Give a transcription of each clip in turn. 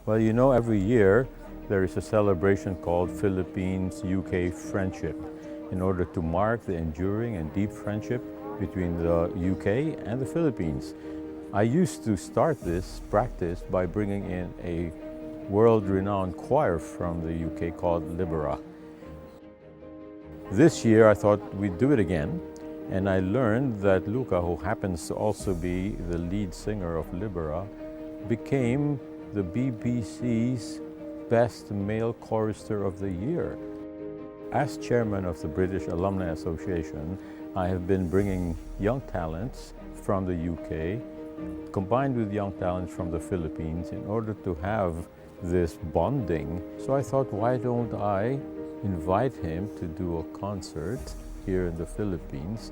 Well, you know, every year there is a celebration called Philippines-UK Friendship in order to mark the enduring and deep friendship between the UK and the Philippines. I used to start this practice by bringing in a world-renowned choir from the UK called Libera. This year I thought we'd do it again, and I learned that Luca, who happens to also be the lead singer of Libera, became the BBC's Best Male Chorister of the Year. As chairman of the British Alumni Association, I have been bringing young talents from the UK combined with young talents from the Philippines in order to have this bonding. So I thought, why don't I invite him to do a concert here in the Philippines?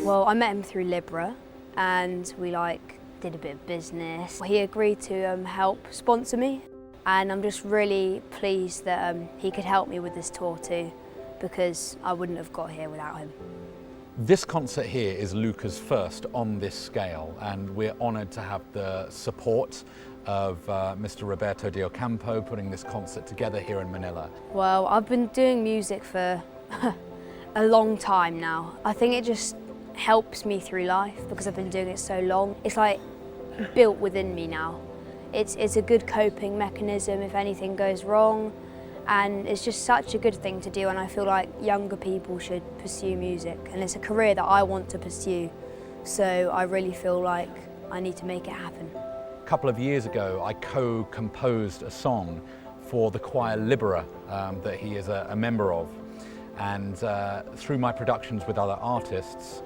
Well, I met him through Libera, and we did a bit of business. He agreed to help sponsor me, and I'm just really pleased that he could help me with this tour too, because I wouldn't have got here without him. This concert here is Luca's first on this scale, and we're honoured to have the support of Mr. Roberto De Ocampo putting this concert together here in Manila. Well, I've been doing music for a long time now. I think it just helps me through life because I've been doing it so long. It's like built within me now. It's a good coping mechanism if anything goes wrong, and it's just such a good thing to do, and I feel like younger people should pursue music, and it's a career that I want to pursue, so I really feel like I need to make it happen. A couple of years ago I co-composed a song for the choir Libera that he is a member of, and through my productions with other artists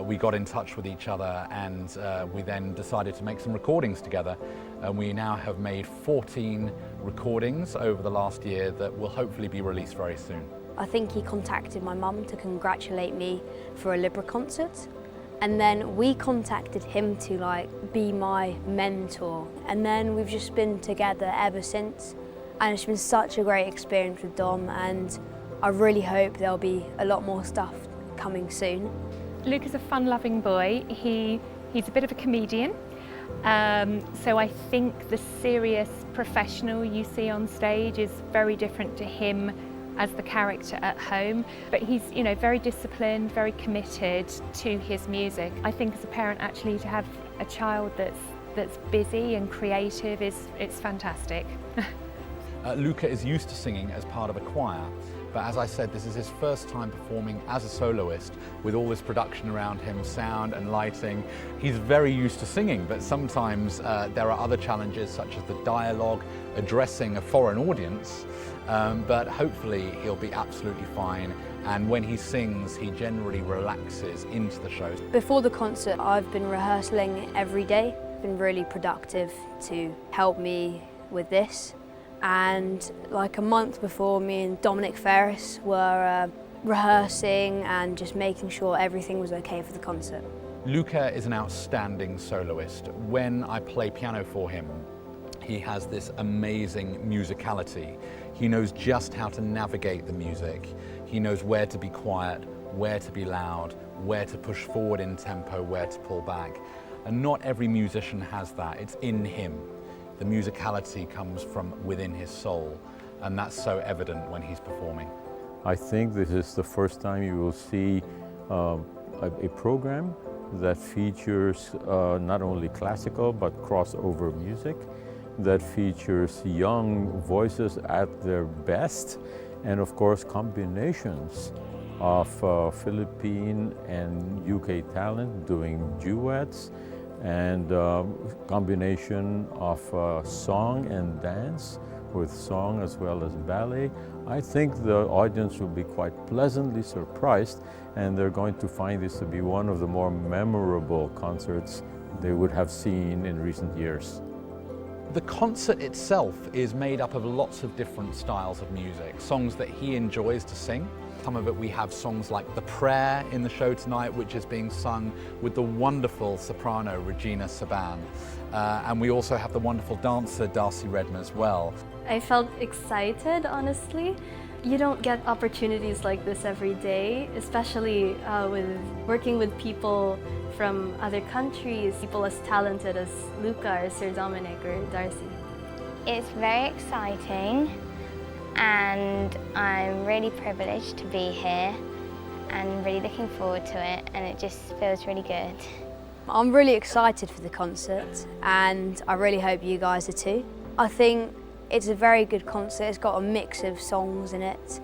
we got in touch with each other, and we then decided to make some recordings together, and we now have made 14 recordings over the last year that will hopefully be released very soon. I think he contacted my mum to congratulate me for a Libera concert, and then we contacted him to be my mentor, and then we've just been together ever since, and it's been such a great experience with Dom, and I really hope there'll be a lot more stuff coming soon. Luca's a fun-loving boy. He's a bit of a comedian, so I think the serious professional you see on stage is very different to him as the character at home. But he's, very disciplined, very committed to his music. I think as a parent, actually, to have a child that's busy and creative it's fantastic. Luca is used to singing as part of a choir, but as I said, this is his first time performing as a soloist with all this production around him, sound and lighting. He's very used to singing, but sometimes there are other challenges such as the dialogue, addressing a foreign audience, but hopefully he'll be absolutely fine, and when he sings he generally relaxes into the show. Before the concert I've been rehearsing every day. It's been really productive to help me with this. And a month before, me and Dominic Ferris were rehearsing and just making sure everything was okay for the concert. Luca is an outstanding soloist. When I play piano for him, he has this amazing musicality. He knows just how to navigate the music. He knows where to be quiet, where to be loud, where to push forward in tempo, where to pull back. And not every musician has that. It's in him. The musicality comes from within his soul, and that's so evident when he's performing. I think this is the first time you will see a program that features not only classical but crossover music, that features young voices at their best, and of course combinations of Philippine and UK talent doing duets, and combination of song and dance with song as well as ballet. I think the audience will be quite pleasantly surprised, and they're going to find this to be one of the more memorable concerts they would have seen in recent years. The concert itself is made up of lots of different styles of music, songs that he enjoys to sing. Some of it we have songs like The Prayer in the show tonight, which is being sung with the wonderful soprano Regina Saban. And we also have the wonderful dancer Darcey Redman as well. I felt excited, honestly. You don't get opportunities like this every day, especially with working with people from other countries, people as talented as Luca or Sir Dominic or Darcey. It's very exciting and I'm really privileged to be here and really looking forward to it, and it just feels really good. I'm really excited for the concert and I really hope you guys are too. I think it's a very good concert. It's got a mix of songs in it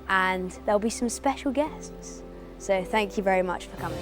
and there'll be some special guests. So thank you very much for coming.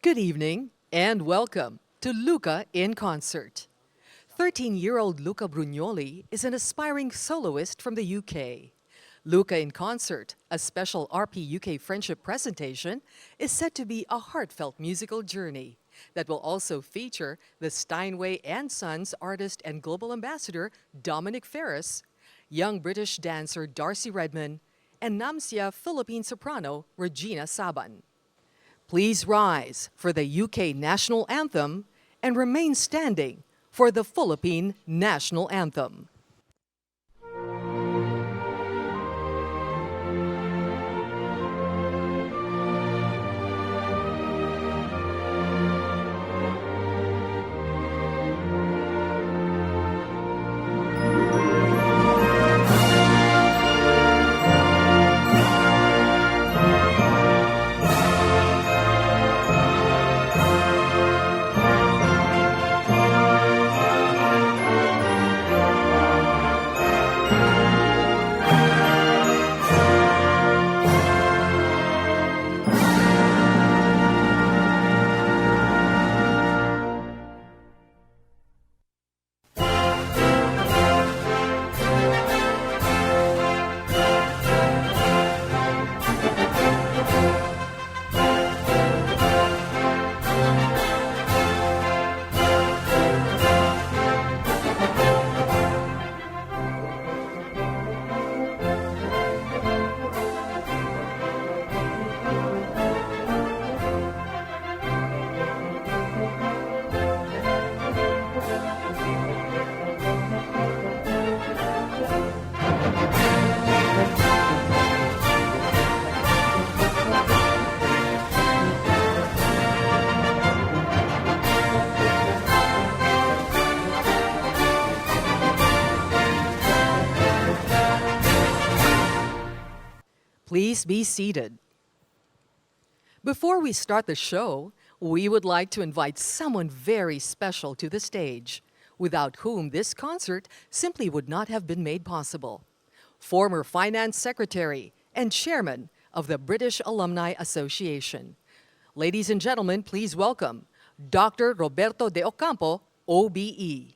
Good evening and welcome to Luca in Concert. 13-year-old Luca Brugnoli is an aspiring soloist from the UK. Luca in Concert, a special RP UK Friendship presentation, is set to be a heartfelt musical journey that will also feature the Steinway and Sons artist and global ambassador Dominic Ferris, young British dancer Darcey Redman, and Namsia Philippine soprano Regina Saban. Please rise for the UK National Anthem and remain standing for the Philippine National Anthem. Please be seated. Before we start the show, we would like to invite someone very special to the stage, without whom this concert simply would not have been made possible. Former Finance Secretary and Chairman of the British Alumni Association. Ladies and gentlemen, please welcome Dr. Roberto De Ocampo OBE.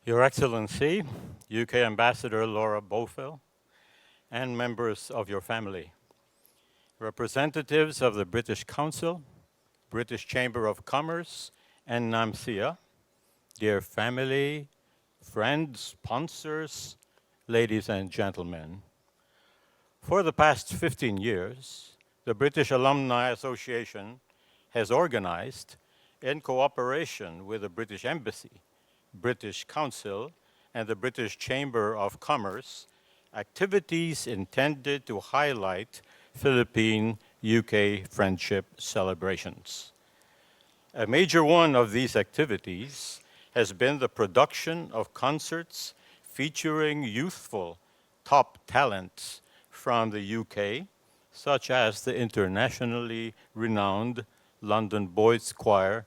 Your Excellency, UK Ambassador Laure Beaufils, and members of your family, representatives of the British Council, British Chamber of Commerce, and NAMSIA, dear family, friends, sponsors, ladies and gentlemen. For the past 15 years, the British Alumni Association has organized, in cooperation with the British Embassy, British Council, and the British Chamber of Commerce, activities intended to highlight Philippine-UK friendship celebrations. A major one of these activities has been the production of concerts featuring youthful top talents from the UK, such as the internationally renowned London Boys Choir,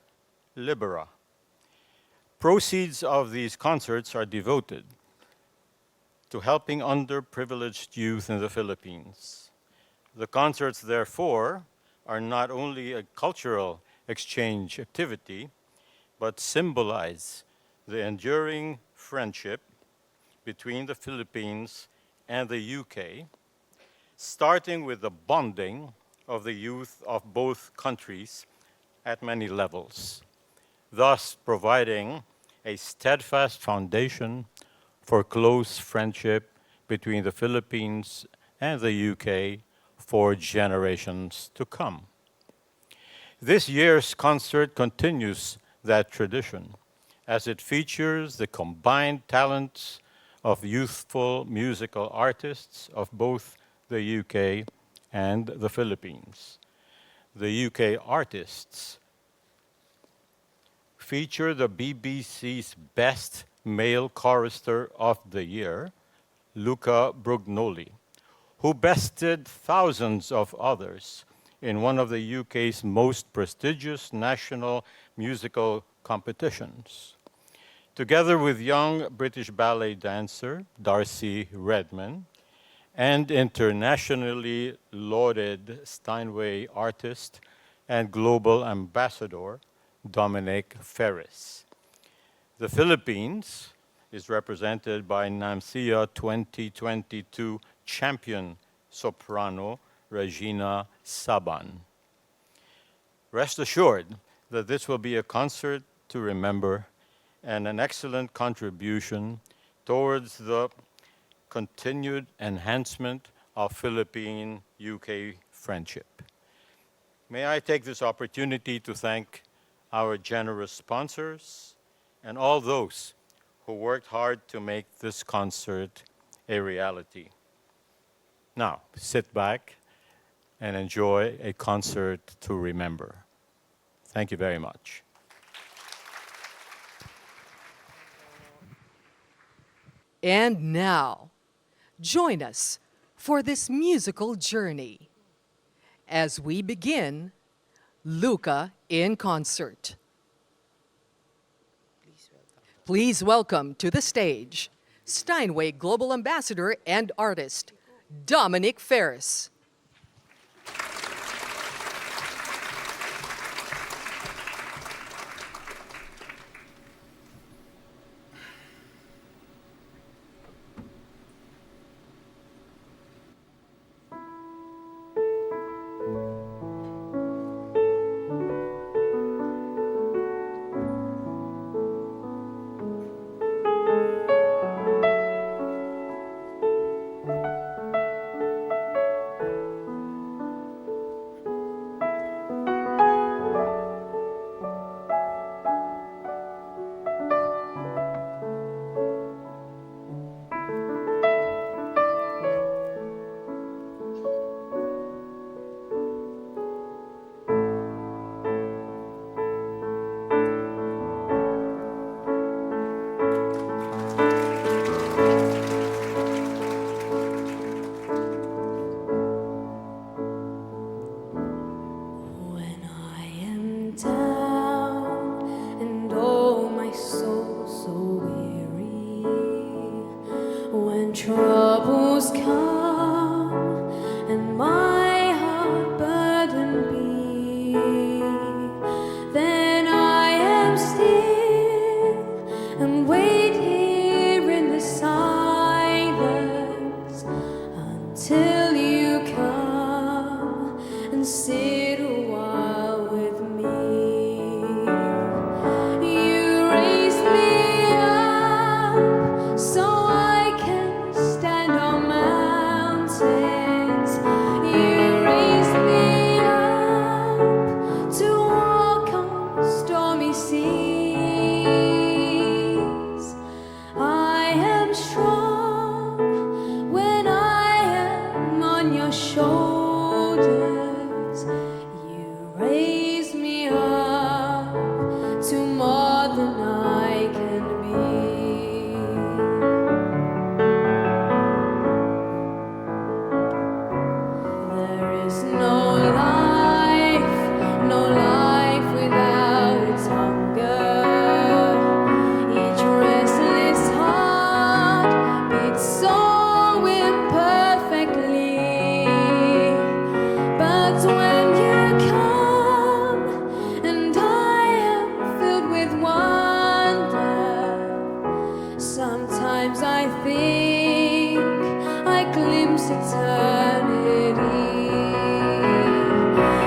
Libera. Proceeds of these concerts are devoted to helping underprivileged youth in the Philippines. The concerts, therefore, are not only a cultural exchange activity, but symbolize the enduring friendship between the Philippines and the UK, starting with the bonding of the youth of both countries at many levels, thus providing a steadfast foundation for close friendship between the Philippines and the UK for generations to come. This year's concert continues that tradition as it features the combined talents of youthful musical artists of both the UK and the Philippines. The UK artists feature the BBC's Best Male Chorister of the Year, Luca Brugnoli, who bested thousands of others in one of the UK's most prestigious national musical competitions. Together with young British ballet dancer Darcey Redman and internationally lauded Steinway artist and global ambassador Dominic Ferris. The Philippines is represented by NAMSIA 2022 champion soprano Regina Saban. Rest assured that this will be a concert to remember and an excellent contribution towards the continued enhancement of Philippine-UK friendship. May I take this opportunity to thank our generous sponsors and all those who worked hard to make this concert a reality. Now, sit back and enjoy a concert to remember. Thank you very much. And now, join us for this musical journey as we begin Luca in Concert. Please welcome to the stage Steinway Global Ambassador and artist Dominic Ferris. Troubles come and my heart burden be, then I am still and wait here in the silence until you come and sit a while with me. You raise me up so I can stand on mountains. You raise me up to walk on stormy seas. I am strong when I am on your shoulders. You raise me up to more than I can be. Sometimes I think I glimpse eternity.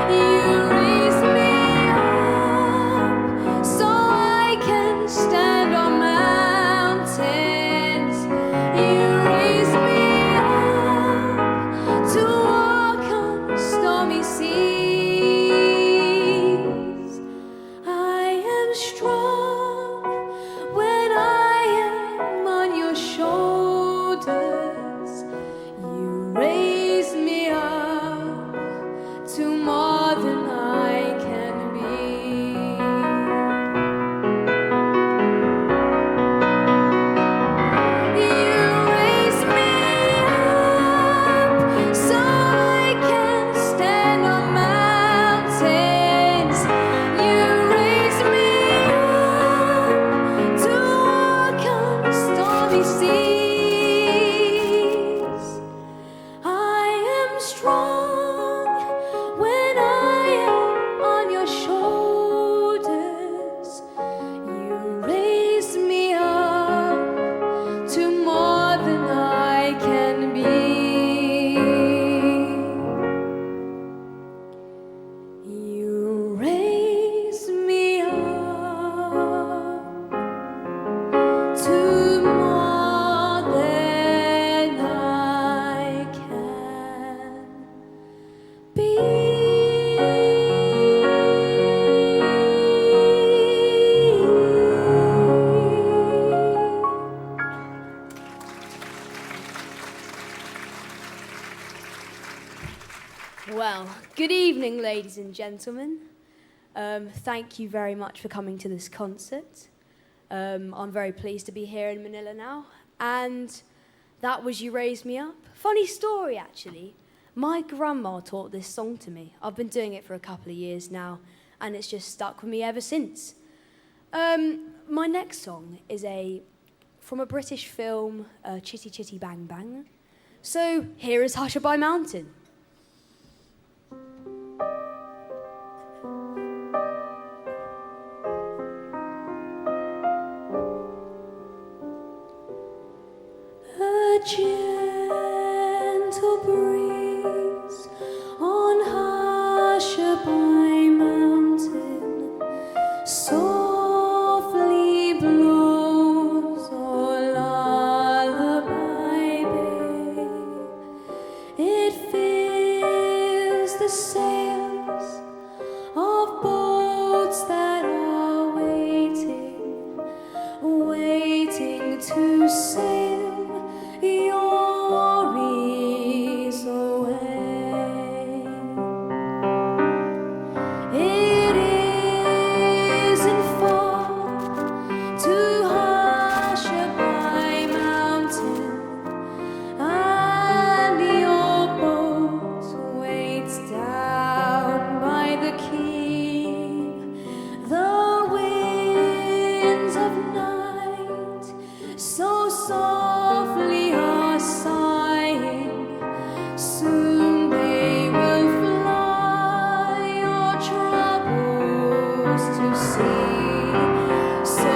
You raise me up so I can stand on mountains. You raise me up to walk on stormy seas. I am strong when I am on your shoulders. You raise me up to more than I can be. You raise me up so I can stand on mountains. You raise me up to walk on stormy seas. I am strong when I am on your shoulders. You raise me up to more than I can be. You raise me up to more than I can be. Well, good evening, ladies and gentlemen. Thank you very much for coming to this concert. I'm very pleased to be here in Manila now. And that was You Raise Me Up. Funny story, actually. My grandma taught this song to me. I've been doing it for a couple of years now, and it's just stuck with me ever since. My next song is from a British film, Chitty Chitty Bang Bang. So here is Hushabye Mountain. A gentle breeze on Hushabye Mountain softly blows, oh lullaby babe. It fills the sails of boats that are waiting to sail your ease away. It isn't far to Hushabye Mountain, and your boat waits down by the quay. The winds of night so softly are sighing. Soon they will fly your troubles to sea. So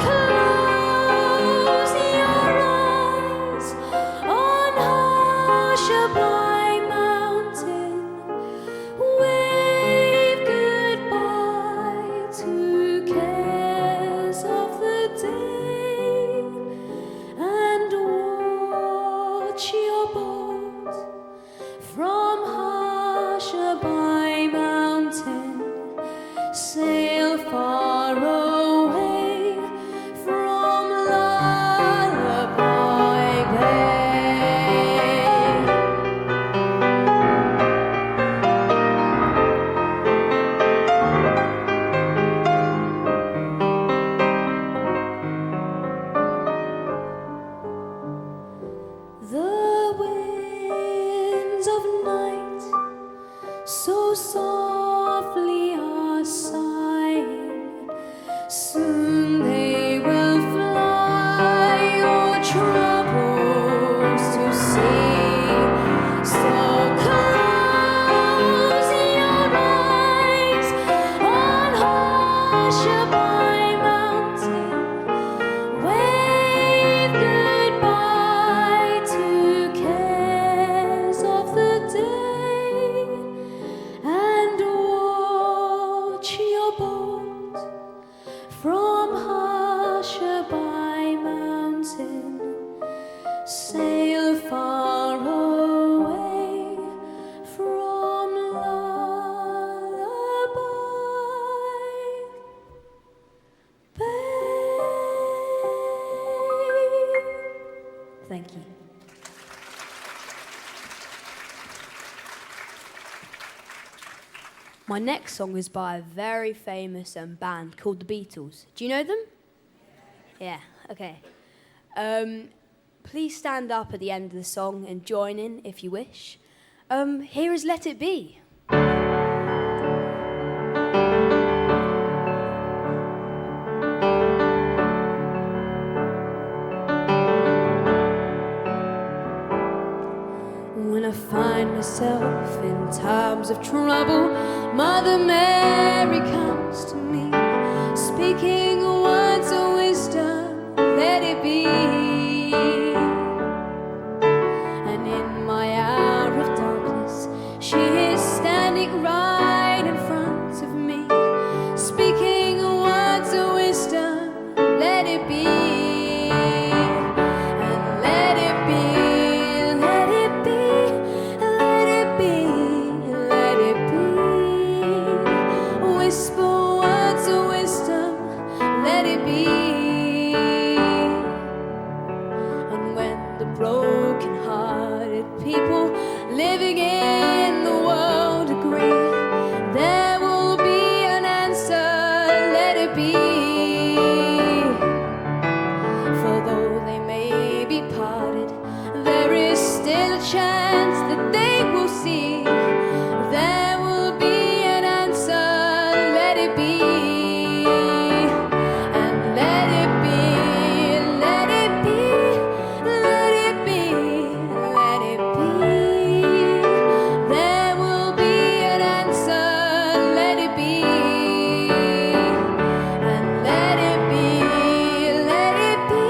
close your eyes on Hushabye Mountain. Wave goodbye to cares of the day, and watch your boat from Hushabye Mountain sail far away from Lullaby Bay. The winds of night so softly are sighing. Soon they will fly your troubles to sea. So close your eyes on Hushabye Mountain. Wave sail far away from lullaby. Thank you. My next song is by a very famous band called the Beatles. Do you know them? Yeah, okay. Please stand up at the end of the song and join in if you wish. Here is Let It Be. When I find myself in times of trouble, Mother Mary comes to me, speaking words of wisdom, let it be. And in my hour of darkness, she is standing right in front of me, speaking words of wisdom, let it be. Broken-hearted people living in the world agree, there will be an answer, let it be. For though they may be parted, there is still a chance that they will see. There will be an answer, let it be. And let it be, let it be, let it be, let it be. There will be an answer, let it be. And let it be, let it be,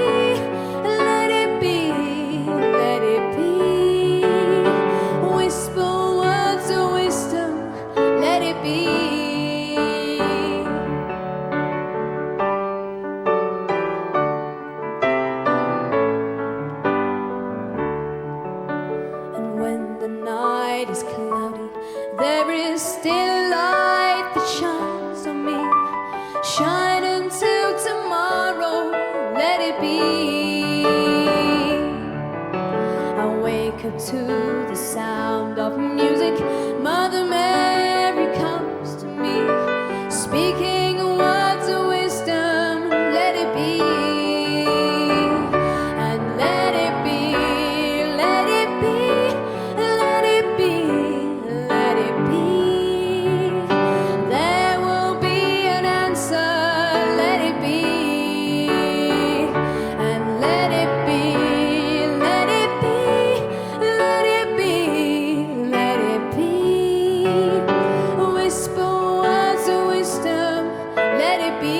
let it be, let it be. Whisper words of wisdom, let it be. And when the night is cloudy, there is still a light that shines on me. Shine until tomorrow, let it be. I wake up to the sound of music. Mother Mary comes to me, speaking words of wisdom, let it be. And let it be, let it be, let it be, let it be. There will be an answer, let it be. And let it be, let it be, let it be, let it be. Whisper words of wisdom, let it be.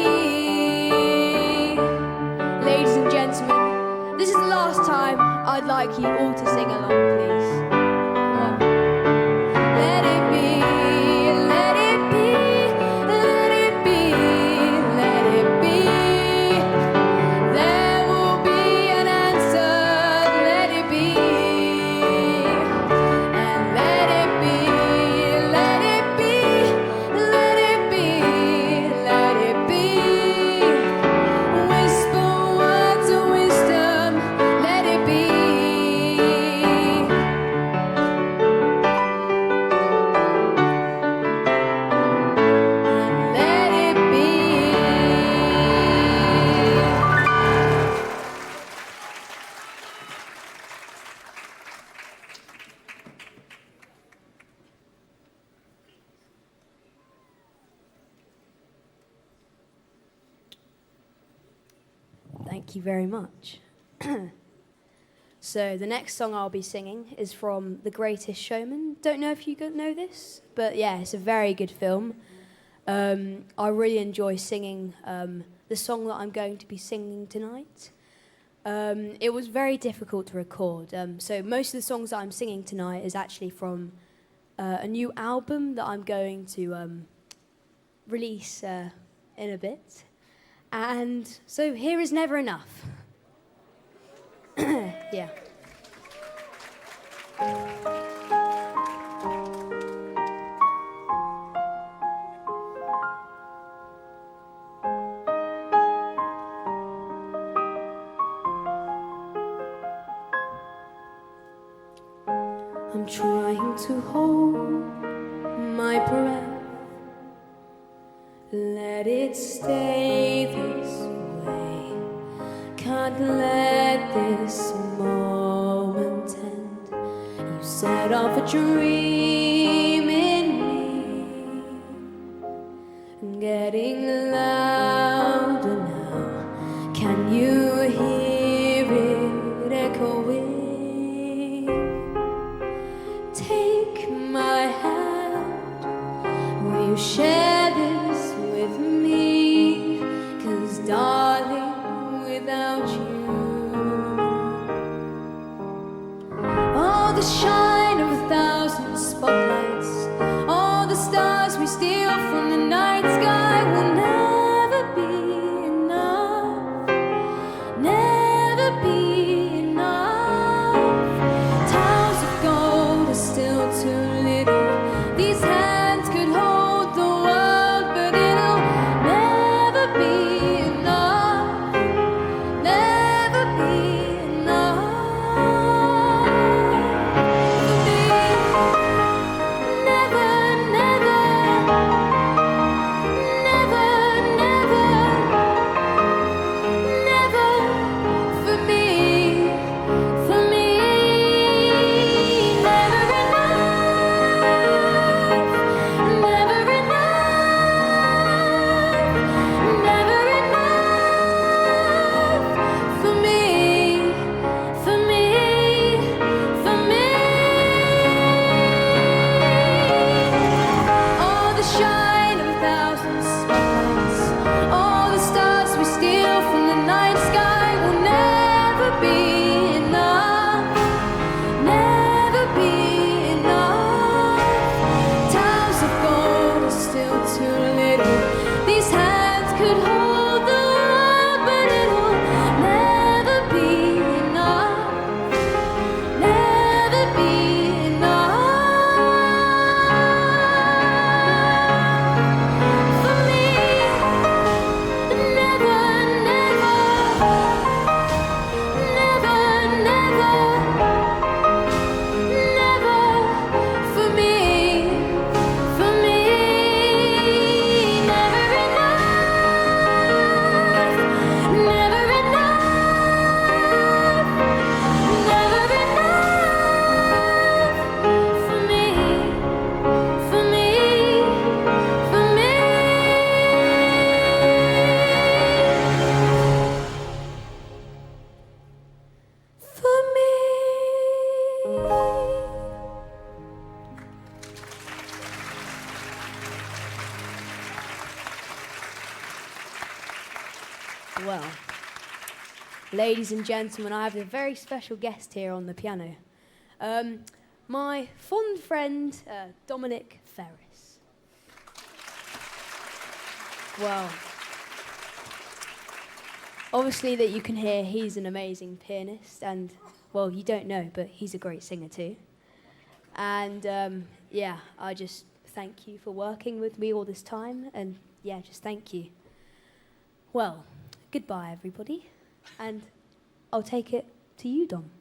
Ladies and gentlemen, this is the last time I'd like you all to sing along, please. Come on. Let it be, let it be, let it be, let it be. There will be an answer, let it be. And let it be, let it be, let it be, let it be. Whisper words of wisdom, let it be. And let it be. Thank you very much. So the next song I'll be singing is from The Greatest Showman. Don't know if you know this, but yeah, it's a very good film. I really enjoy singing the song that I'm going to be singing tonight. It was very difficult to record. So most of the songs that I'm singing tonight is actually from a new album that I'm going to release in a bit. And so here is Never Enough. Yeah. I'm trying to hold my breath, let it stay this way. Can't let this moment end. You set off a dream in me, getting louder now. Can you hear it echoing? Take my hand, will you share this with me? 'Cause darling, without you, all the shine of 1,000 spotlights, all the stars we steal from the night sky will never be enough, never be enough. Towers of gold are still too little. These hands could hold the world, but it'll never be enough, never be enough for me. Never, never, never, never, never for me, for me. Never enough, never enough, never enough for me, for me, for me. All the shine of 1,000 spotlights, all the stars we steal from the night sky will never be enough, never be enough. Towers of gold are still too little. These hands could hold the world, but it'll never be enough, never be enough for me. Never, never, never, never, never for me, for me. Never enough, never enough, never enough for me, for me, for me. For me. Well, ladies and gentlemen, I have a very special guest here on the piano. My fond friend, Dominic Ferris. Well, obviously that you can hear, he's an amazing pianist, and, well, you don't know, but he's a great singer too. And, yeah, I just thank you for working with me all this time, and, yeah, just thank you. Well, goodbye, everybody, and I'll take it to you, Dom.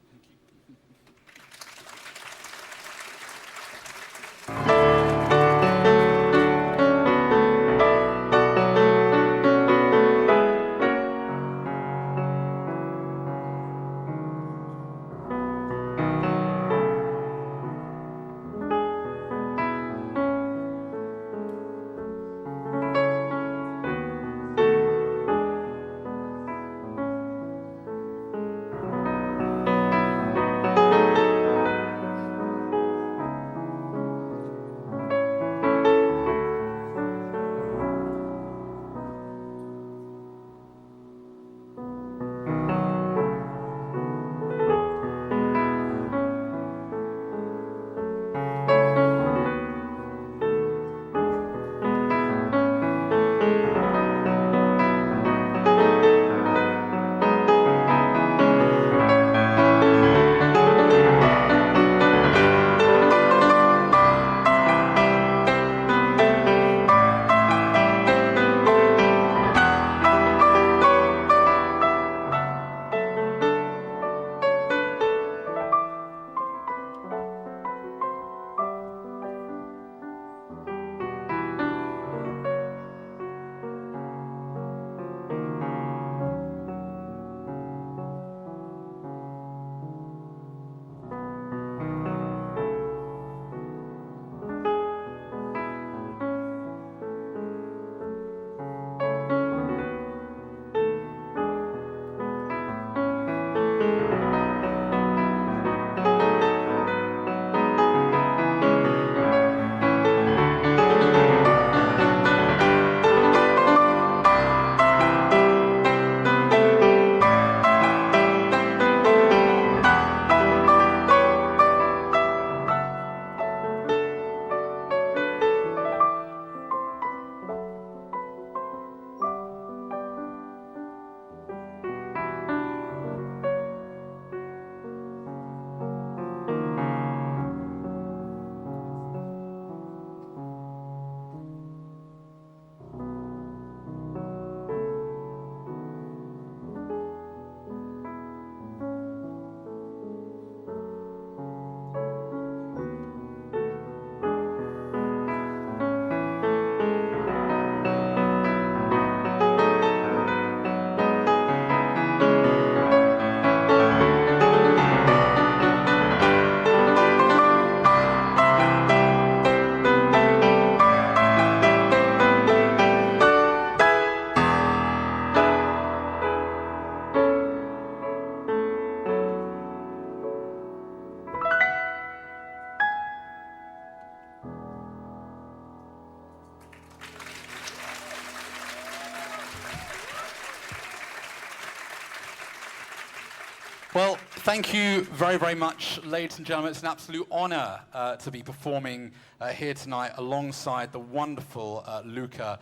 Well, thank you very, very much, ladies and gentlemen. It's an absolute honor to be performing here tonight alongside the wonderful Luca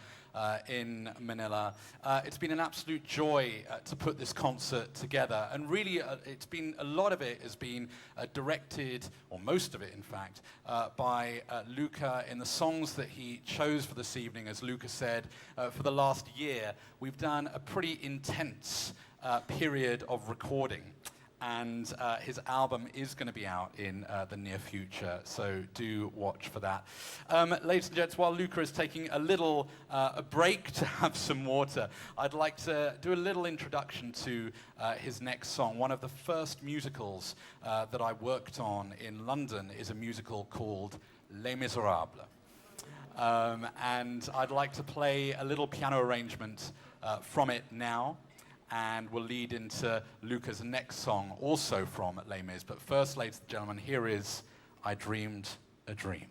in Manila. It's been an absolute joy to put this concert together, and really it's been, a lot of it has been directed, or most of it in fact, by Luca in the songs that he chose for this evening. As Luca said, for the last year we've done a pretty intense period of recording. And his album is going to be out in the near future, so do watch for that. Ladies and gents, while Luca is taking a little a break to have some water, I'd like to do a little introduction to his next song. One of the first musicals that I worked on in London is a musical called Les Miserables. And I'd like to play a little piano arrangement from it now, and will lead into Luca's next song, also from Les Mis. But first, ladies and gentlemen, here is I Dreamed a Dream.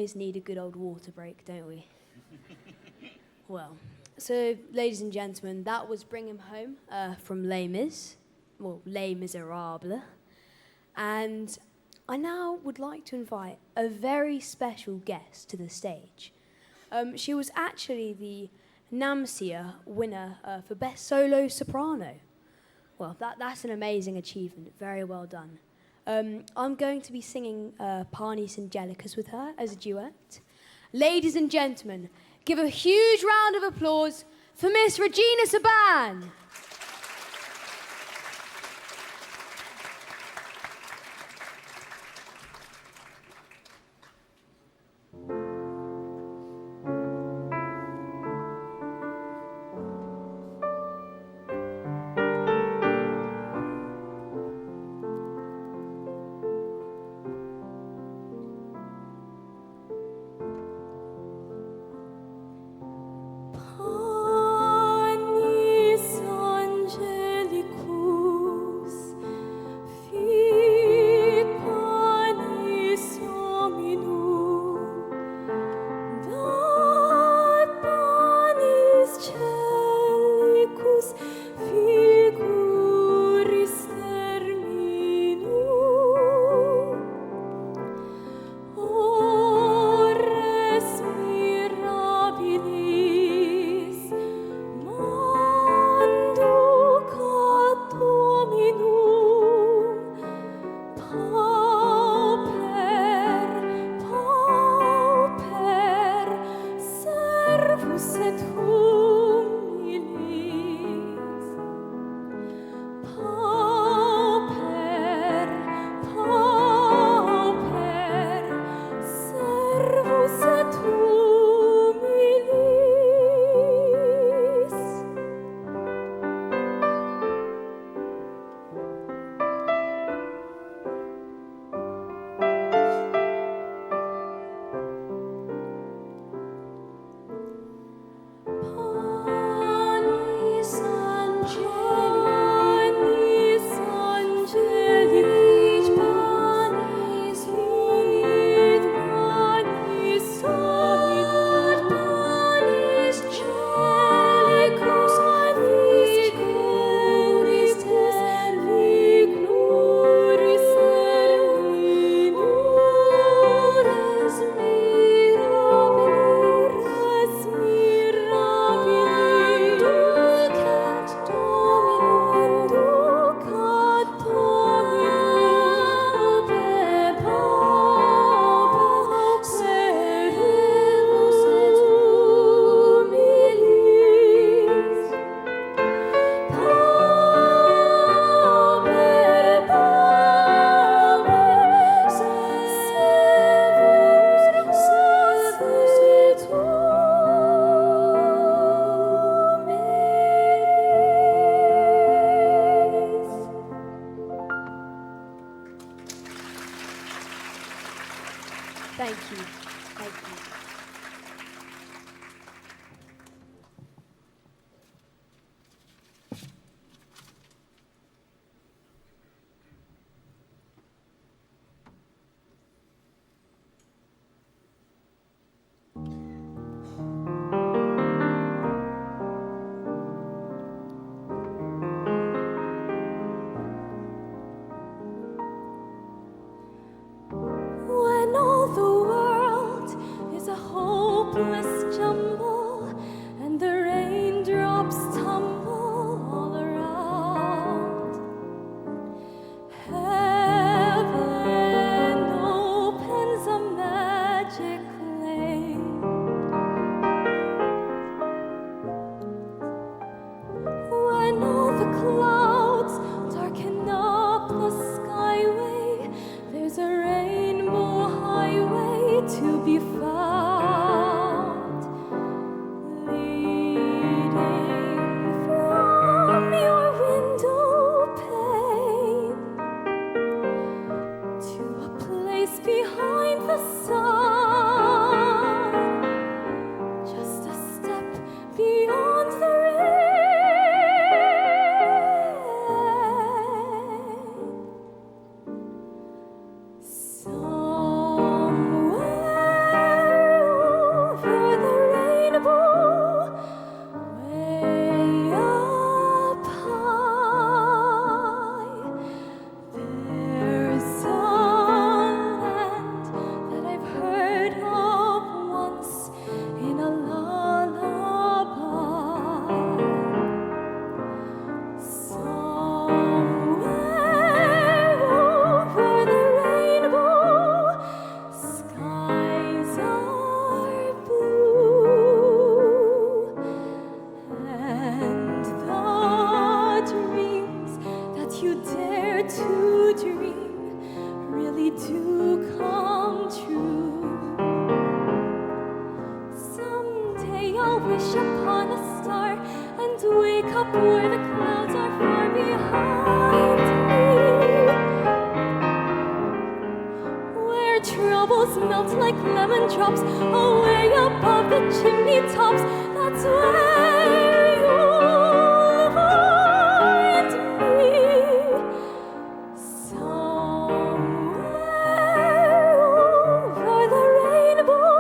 always need a good old water break, don't we? Well, so ladies and gentlemen, that was Bring Him Home from Les Mis, well, Les Miserables. And I now would like to invite a very special guest to the stage. She was actually the NAMSIA winner for Best Solo Soprano. Well, that's an amazing achievement. Very well done. I'm going to be singing Panis Angelicus with her as a duet. Ladies and gentlemen, give a huge round of applause for Miss Regina Saban. Thank you. Thank you. When all the world is a hopeless jumble and the raindrops tumble all around, heaven opens a magic lane. When all the clouds darken up the skyway, there's a rainbow highway to be found, leading from your window pane to a place behind the sun, just a step beyond the rain. Somewhere I'll wish upon a star and wake up where the clouds are far behind me, where troubles melt like lemon drops away above the chimney tops. That's where you'll find me, somewhere over the rainbow.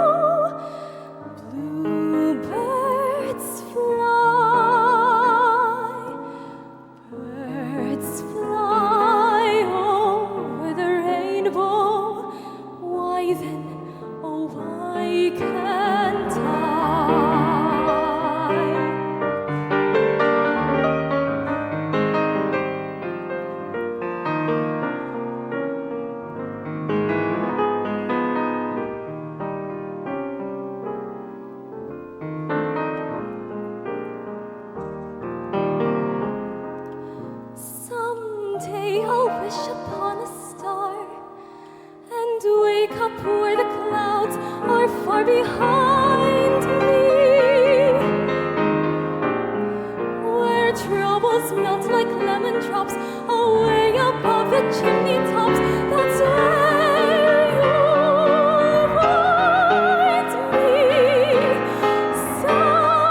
Bluebirds fly, birds fly over the rainbow. Why then, oh why can't I? Someday I'll wish upon a star and wake up where the clouds are far behind me, where troubles melt like lemon drops away above the chimney tops. That's where you'll find me, somewhere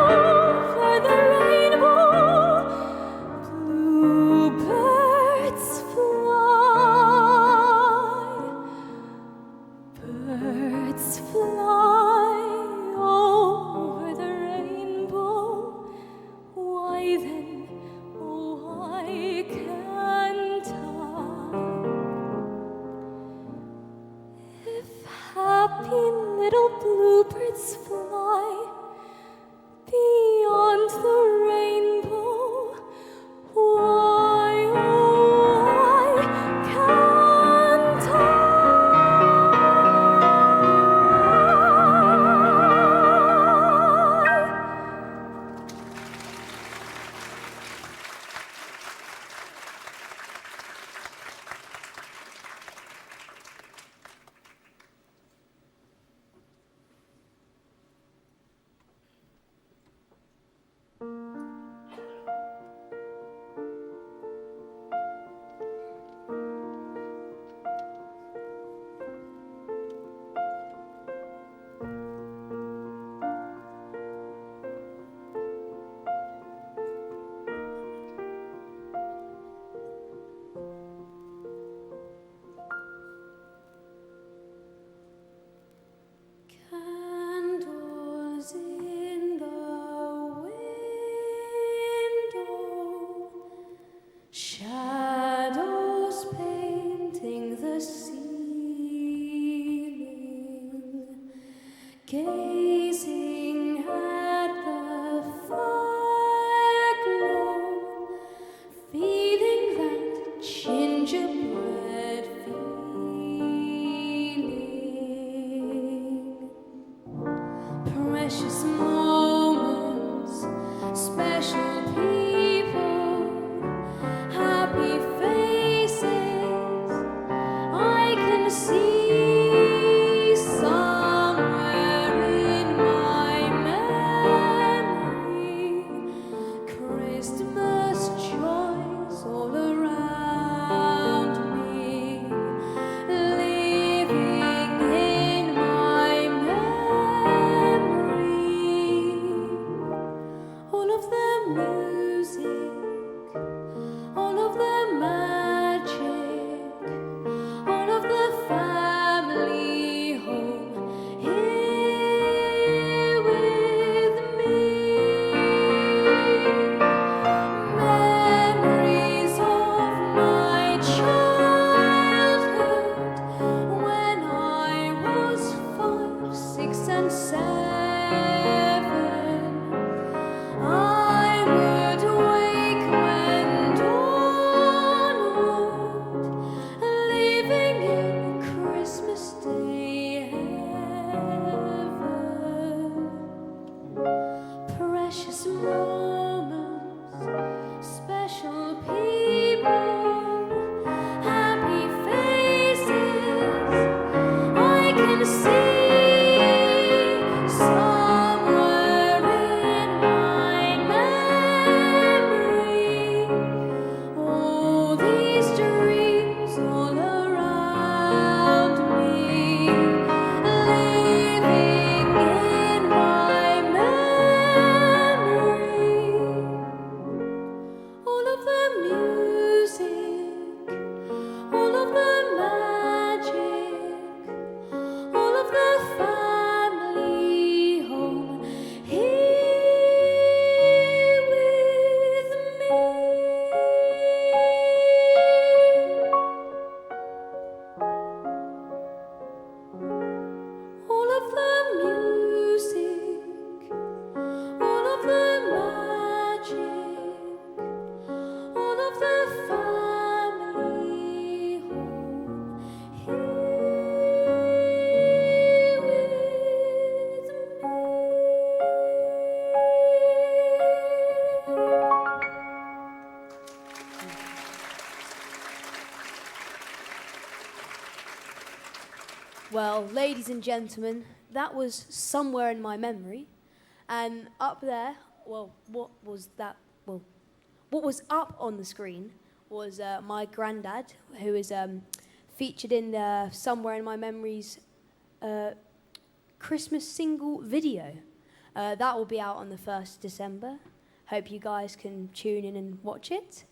over the rainbow. Bluebirds fly, birds fly over the rainbow. Why then, oh why can't I? If happy little bluebirds fly beyond the rainbow, why, oh why can't I? Candles in the window, shadows painting the ceiling, gazing at the fire glow, feeling that gingerbread feeling. Precious moments, special people, happy faces I can see somewhere in my memory. Christmas joys all around me, living in my memory. All of the music, all of the magic, all of the family home here with me. Memories of my childhood when I was 5, 6, and 7. I would wake when dawn would, living in Christmas Day heaven. Precious moments, special people, happy faces I can see Well, ladies and gentlemen, that was Somewhere in My Memory. And up there, well, what was that? Well, what was up on the screen was my granddad, who is featured in the Somewhere in My Memory's Christmas single video. That will be out on the 1st December. Hope you guys can tune in and watch it.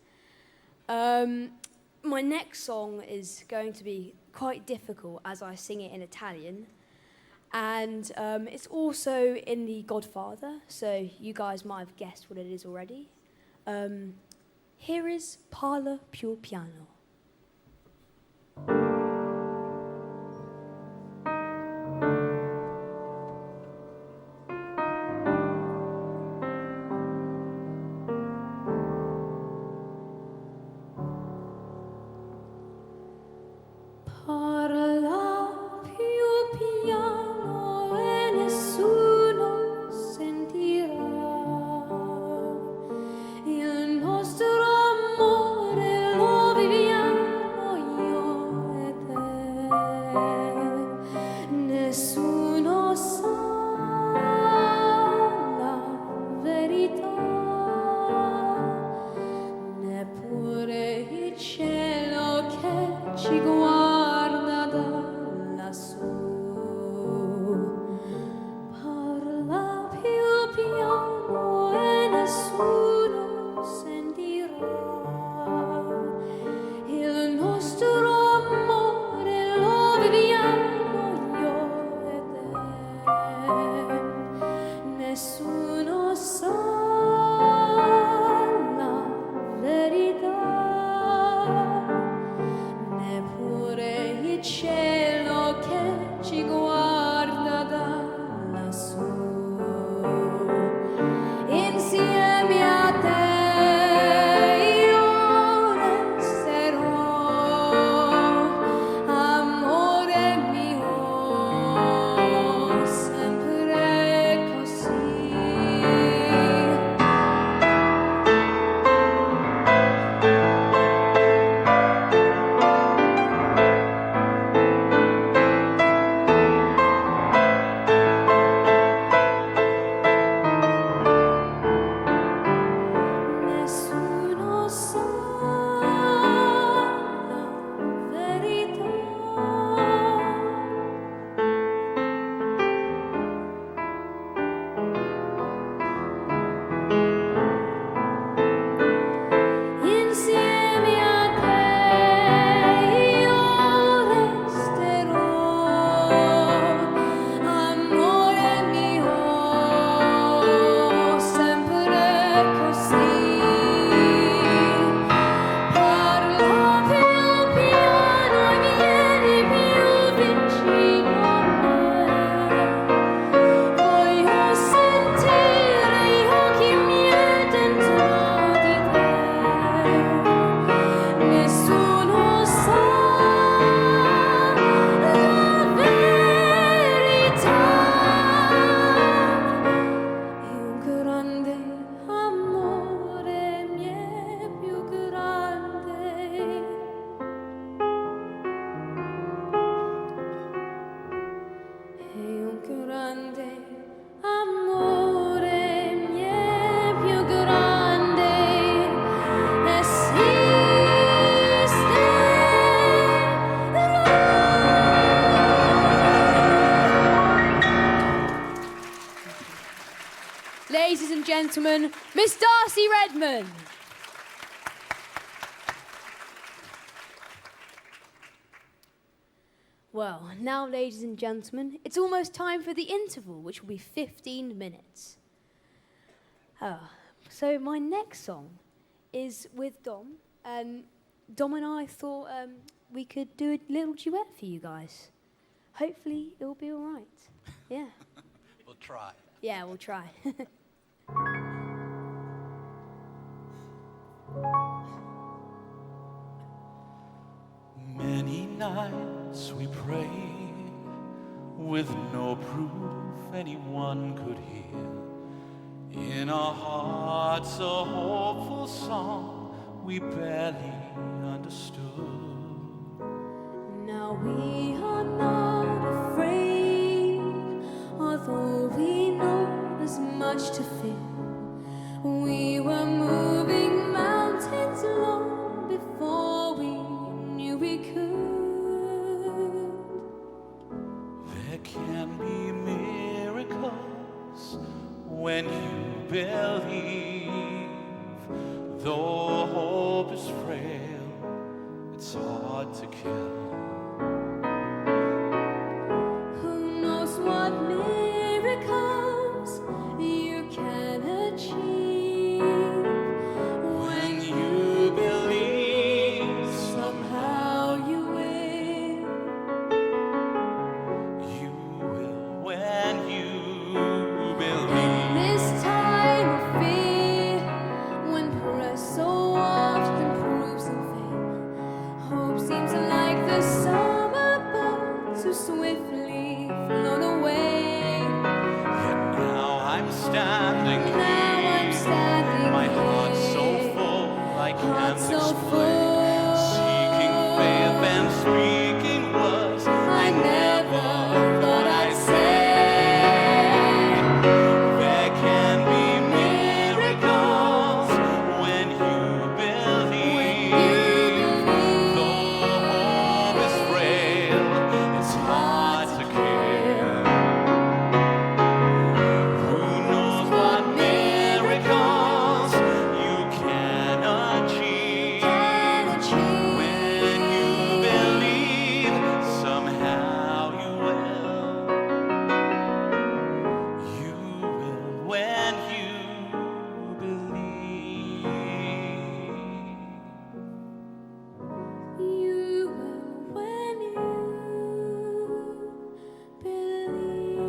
My next song is going to be quite difficult as I sing it in Italian. And it's also in The Godfather, so you guys might have guessed what it is already. Here is Parla più piano. Ladies and gentlemen, Miss Darcey Redman. Well, now, ladies and gentlemen, it's almost time for the interval, which will be 15 minutes. So my next song is with Dom. Dom and I thought we could do a little duet for you guys. Hopefully it'll be all right. Yeah. We'll try. Yeah, we'll try. Many nights we prayed with no proof anyone could hear. In our hearts a hopeful song we barely understood. Now Now we are not afraid, although we know there's much to fear. We were moving mountains long before we knew we could. There can be miracles when you believe. Though hope is frail, it's hard to kill. Who knows what miracles you can achieve? When you believe, Somehow you will. you will. When you believe. This time of fear, when press so often proves in vain, hope seems like the summer birds who swiftly flown away. Yet now I'm standing Now I'm here, standing my heart here, so full I heart can't so explain. full. Seeking faith and speaking words I never thought I'd say. There can be miracles when you believe. Though hope is frail, it's hard to care. Who knows what miracles you can achieve? When you believe, somehow you will. You will when you believe. You will when you believe.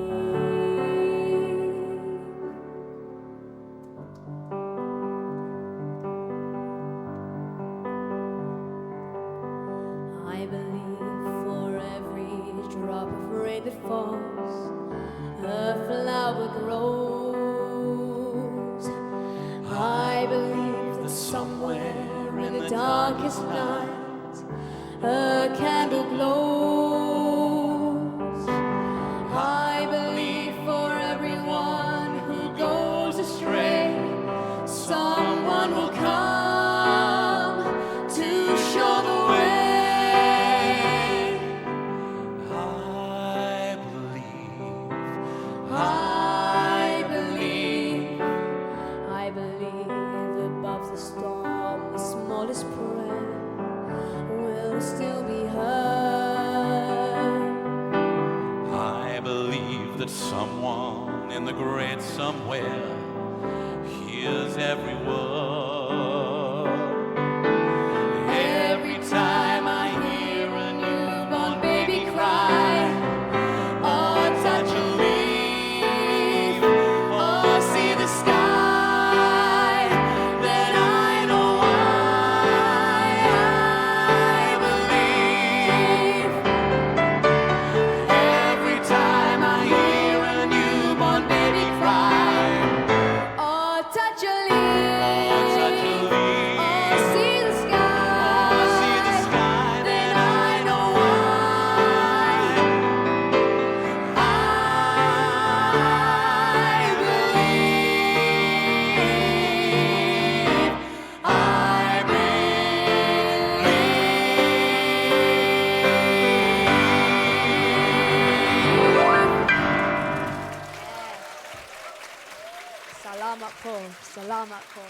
I believe for every drop of rain that falls, a flower grows. I believe that somewhere in the darkest night, a candle glows. I believe for everyone who goes astray, someone will come to show the way. I believe. I believe, I believe above the storm, the smallest prayer will still be heard. I believe that someone in the great somewhere hears every word. Every time I hear a newborn baby cry, or touch a leaf, or see the sky, then I know why I believe. Every time I hear a newborn baby cry, Or touch a or leaf, touch a leaf, or see the sky, or see the sky, then I know why I believe. I Salamat po. Salamat po.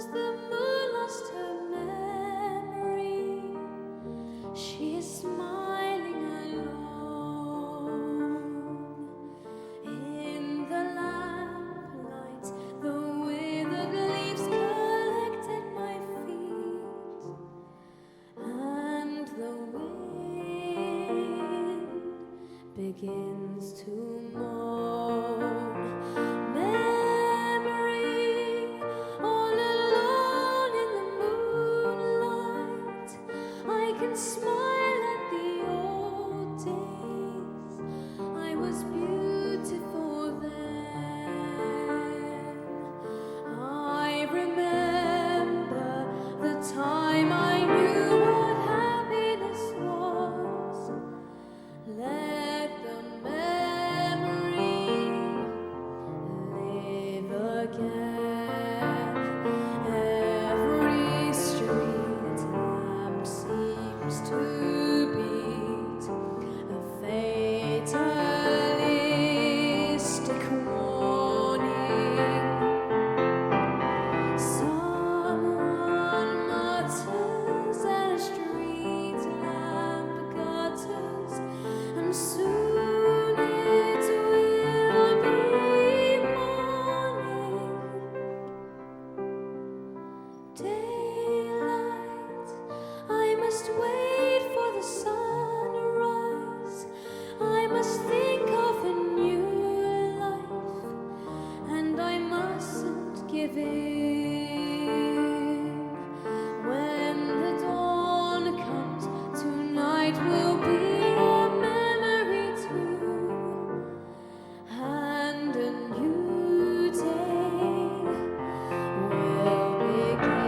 as the moon lost her memory, she is smiling alone. In the lamplight, the withered leaves collect at my feet, and the wind begins to moan. Memory, all alone in the moonlight, I can smile at the old days. I was beautiful then. I remember the time I knew what happiness was. Let the memory live again. Every street lamp seems to beat a fatalistic warning. Someone mutters and a street lamp gutters, and soon it will be morning. Daylight, I must wait for the sunrise. I must think of a new life, and I mustn't give in. When the dawn comes, tonight will be a memory too, and a new day will begin.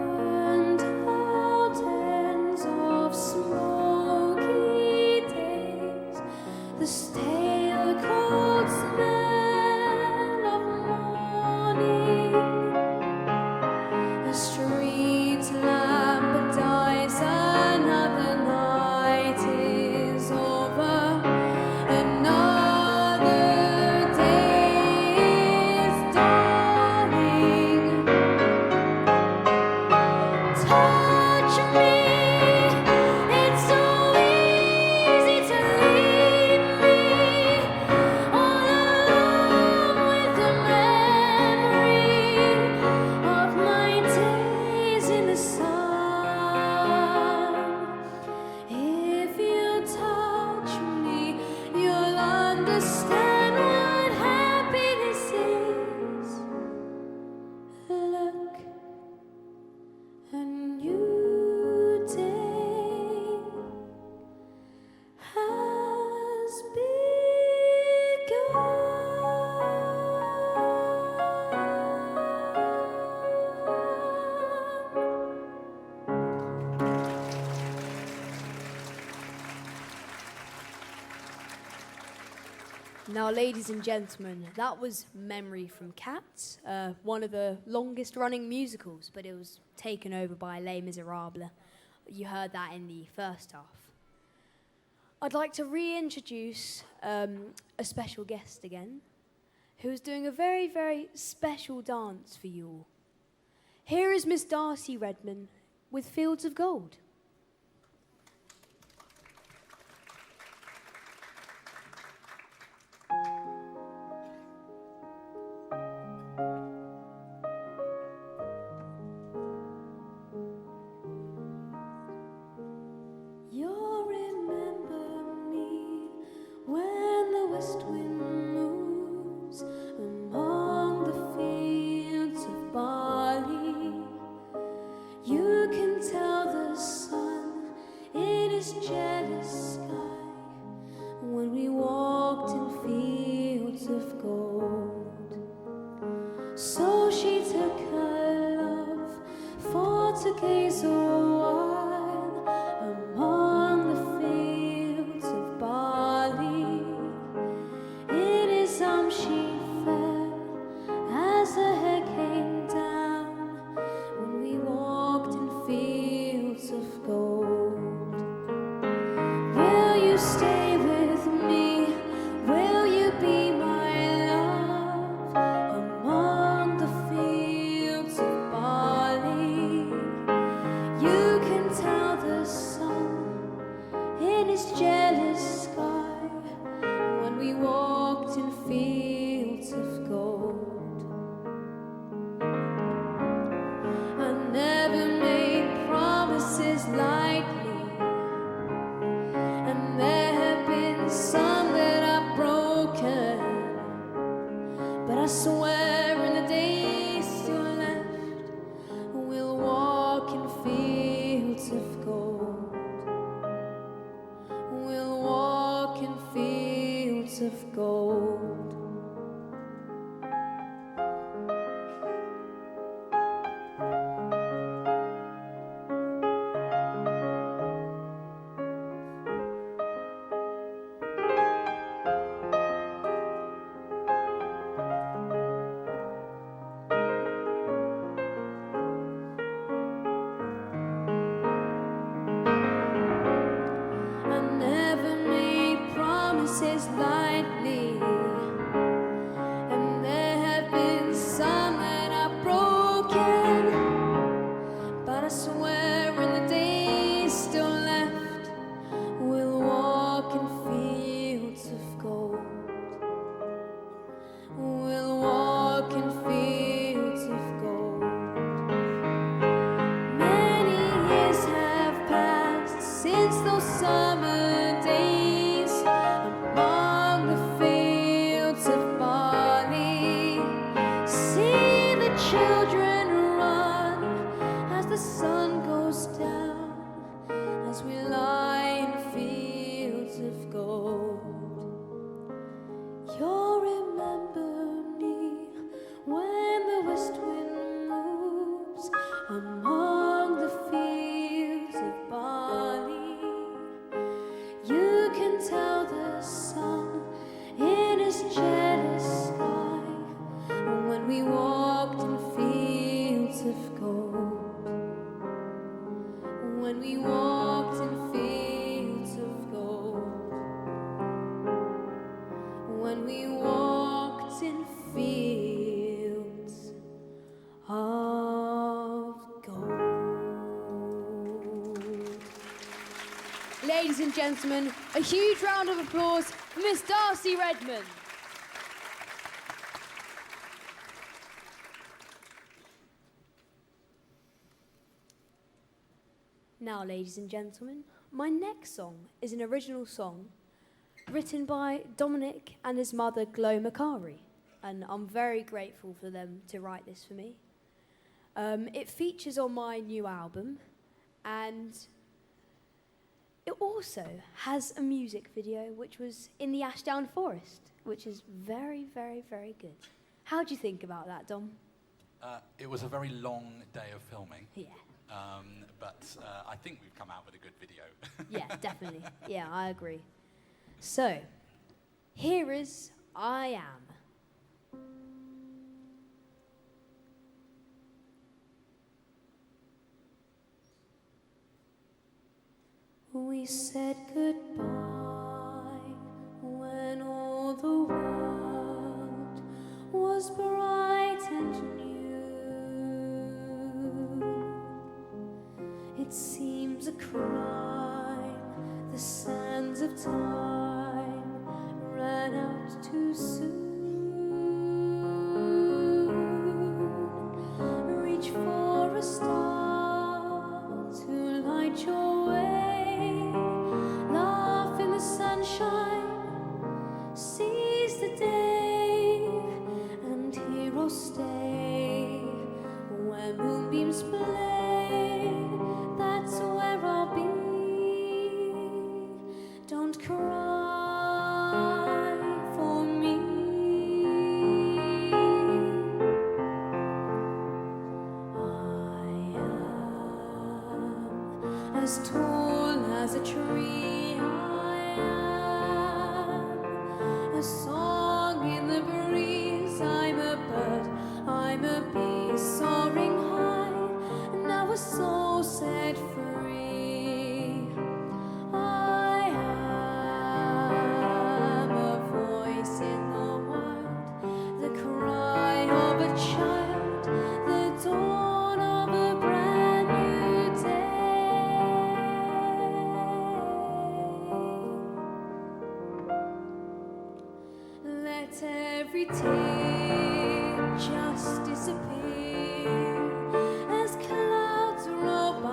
Burned out ends of smoky days, the stale cold smell of morning. A street lamp dies, another night is over, another day is dawning. Touch me, it's so easy to leave me all alone with the memory of my days in the sun. If you touch me, you'll understand what happiness is. Look, a new day has begun. Now, ladies and gentlemen, that was Memory from Cats, one of the longest running musicals, but it was taken over by Les Miserables. You heard that in the first half. I'd like to reintroduce a special guest again, who is doing a very, very special dance for you all. Here is Miss Darcey Redman with Fields of Gold. You'll remember me when the west wind moves among the fields of barley. You can tell the sun goes down, as we lie in fields of gold. You'll remember me when the west wind moves among the fields of barley. You can tell the sun in his jealous sky when we walked in fields of gold. When we walked in fields of gold. When we walked in fields of gold. Ladies and gentlemen, a huge round of applause for Miss Darcey Redman. Now, ladies and gentlemen, my next song is an original song written by Dominic and his mother, Glo Macari, and I'm very grateful for them to write this for me. It features on my new album, and it also has a music video which was in the Ashdown Forest, which is very, very, very good. How do you think about that, Dom? It was a very long day of filming. Yeah. But I think we've come out with a good video. Yeah, definitely. Yeah, I agree. So, here is I Am. We said goodbye when all the world was bright and new. It seems a crime, the sands of time ran out too soon. Reach for a star to light your way. Laugh in the sunshine, seize the day, and here I'll stay where moonbeams play. That's where I'll be. Don't cry for me. I am as tall as a tree. I am a song in the breeze. I'm a bird, I'm a bee, soaring high. Now a soul set free. I am a voice in the wild, the cry of a child, the dawn of a brand new day. Let every tear just disappear as clouds roll by.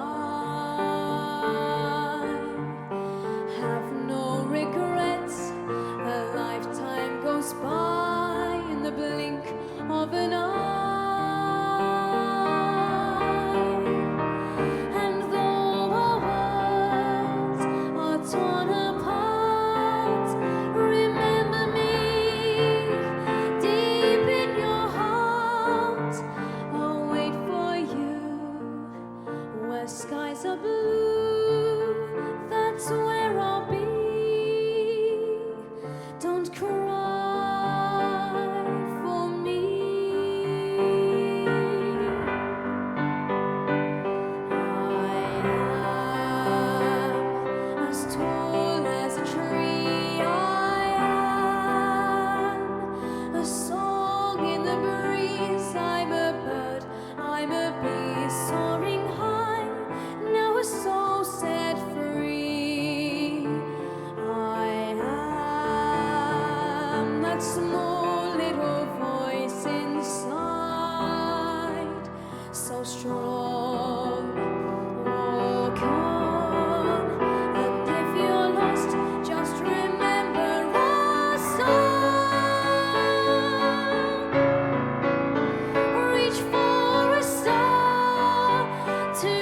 Have no regrets, a lifetime goes by in the blink of an eye. And though our worlds are torn apart, remember me deep in your heart. I'll wait for you where skies are blue. That's where I'll be. Don't cry for me. I am as tall as a tree. I am a song in the breeze. I'm a bird, I'm a bee, soaring high. Now a soul set free. I am that small little voice inside, so strong. Walk on, and if you're lost, just remember our song. Reach for a star to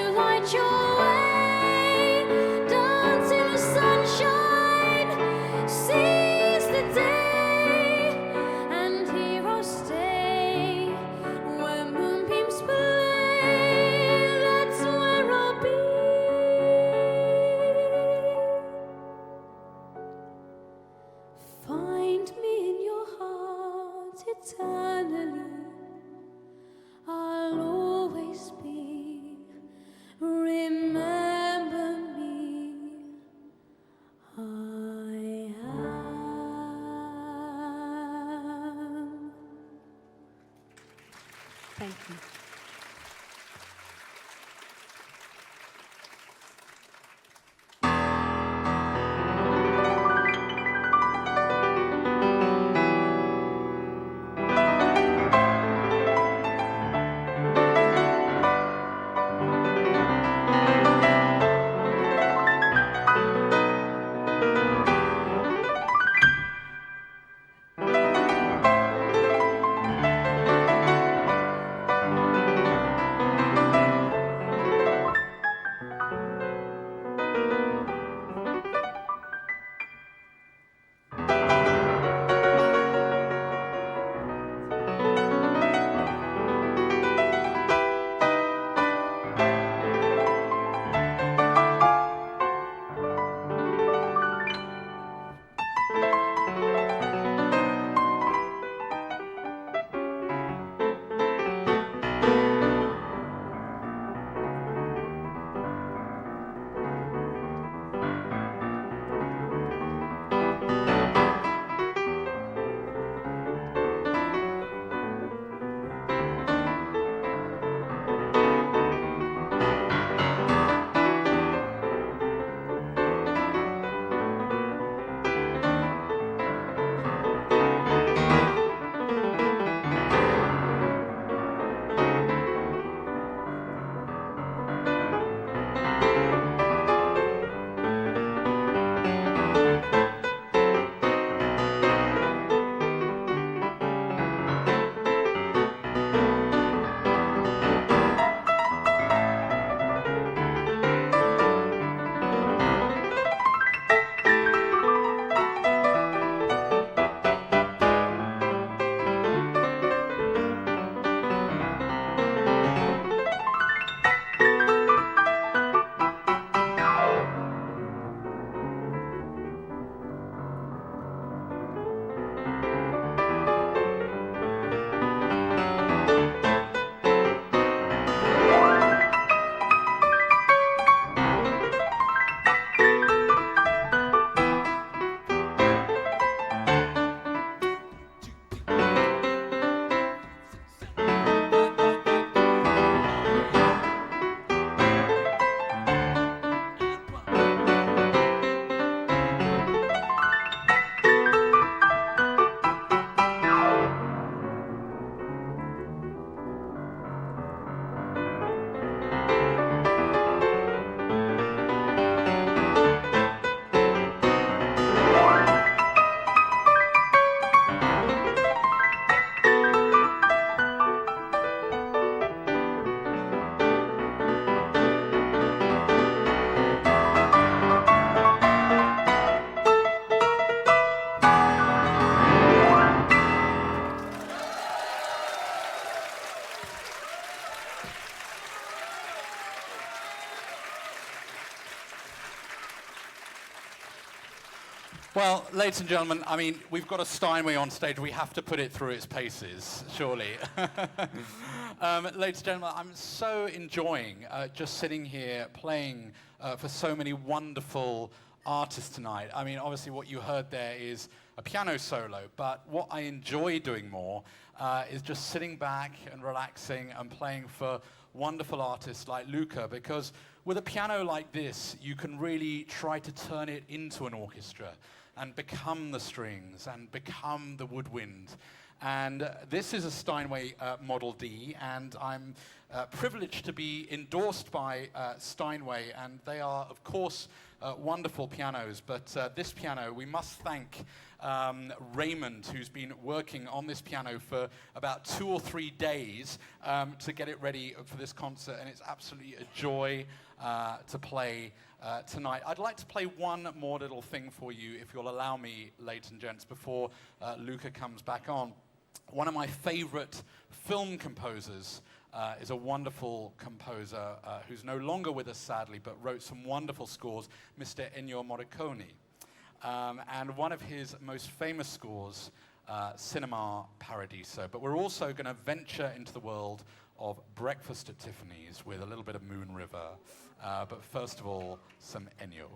Well, ladies and gentlemen, I mean, we've got a Steinway on stage. We have to put it through its paces, surely. Ladies and gentlemen, I'm so enjoying just sitting here playing for so many wonderful artists tonight. I mean, obviously what you heard there is a piano solo, but what I enjoy doing more is just sitting back and relaxing and playing for wonderful artists like Luca, because with a piano like this, you can really try to turn it into an orchestra and become the strings and become the woodwind. And this is a Steinway Model D, and I'm privileged to be endorsed by Steinway, and they are, of course, wonderful pianos, but this piano, we must thank Raymond, who's been working on this piano for about 2 or 3 days to get it ready for this concert, and it's absolutely a joy to play tonight. I'd like to play one more little thing for you, if you'll allow me, ladies and gents, before Luca comes back on. One of my favorite film composers is a wonderful composer who's no longer with us, sadly, but wrote some wonderful scores, Mr. Ennio Morricone. And one of his most famous scores, Cinema Paradiso. But we're also going to venture into the world of Breakfast at Tiffany's with a little bit of Moon River. But first of all, some Ennio.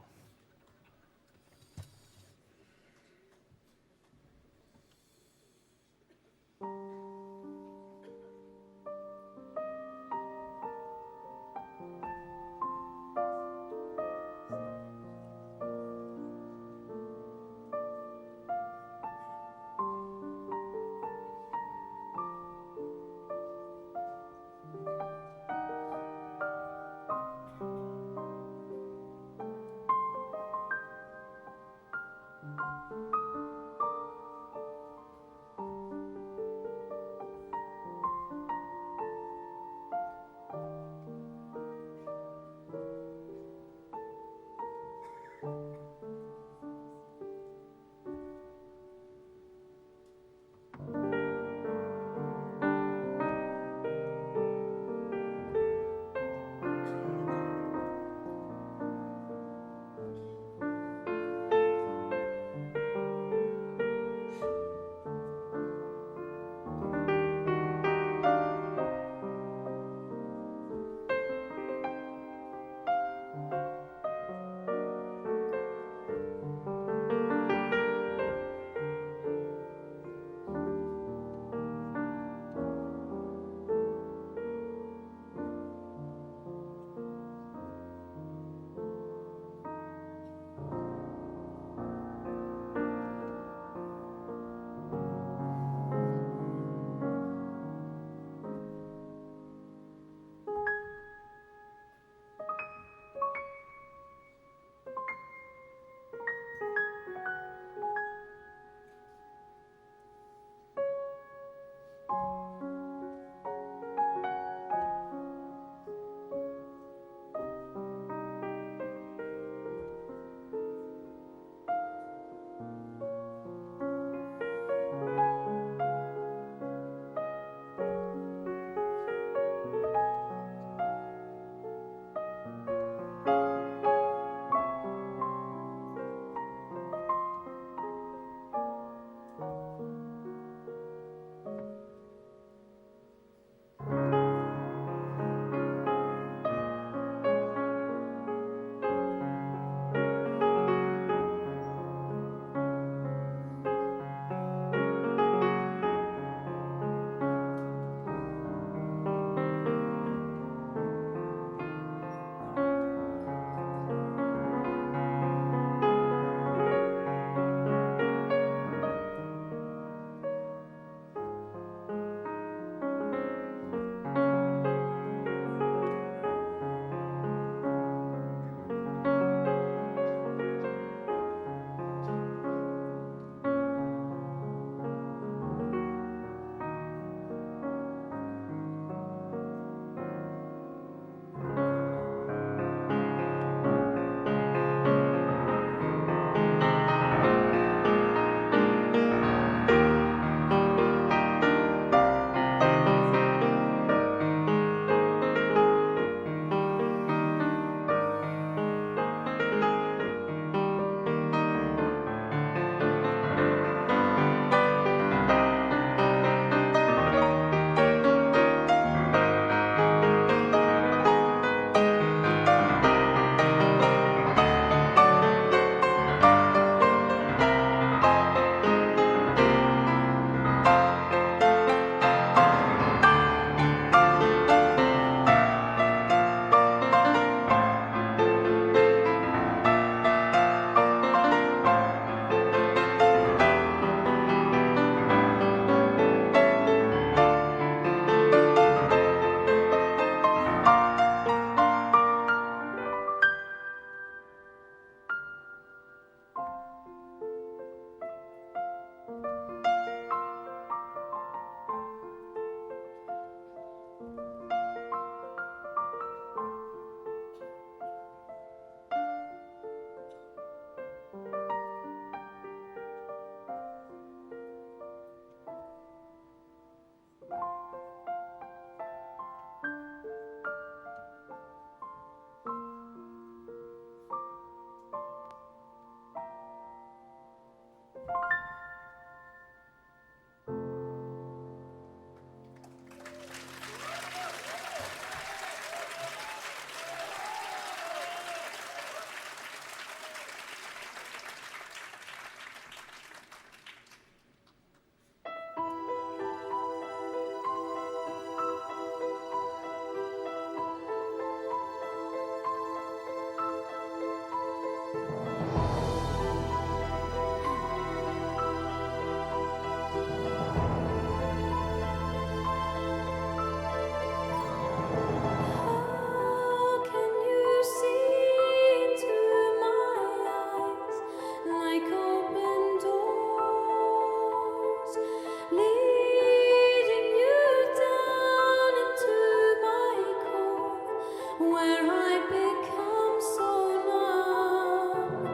where I become so numb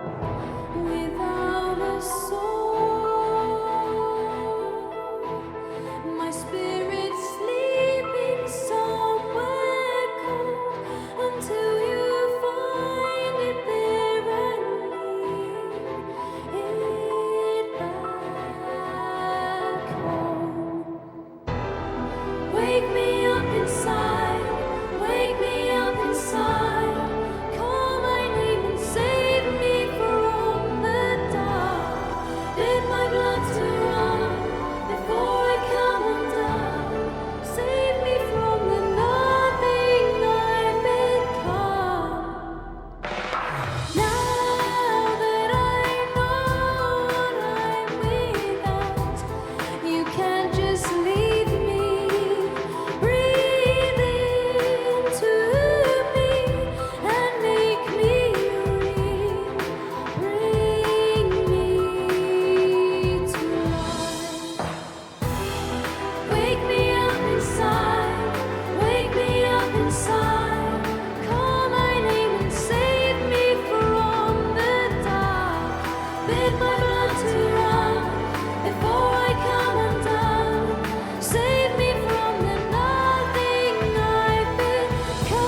without a soul. My spirit sleeping somewhere cold until you find it there and lead it back home. Wake me up inside, wake me up inside. Call my name and save me from the dark. Bid my blood to run before I come undone. Save me from the nothing I've become. Now that I know what I'm without, you can't just leave me. Breathe into me and make me real. Bring me to life. Wake me up inside, wake me up inside. Call my name and save me from the dark. Bid my blood to run before I come undone. Save me from the nothing I've become.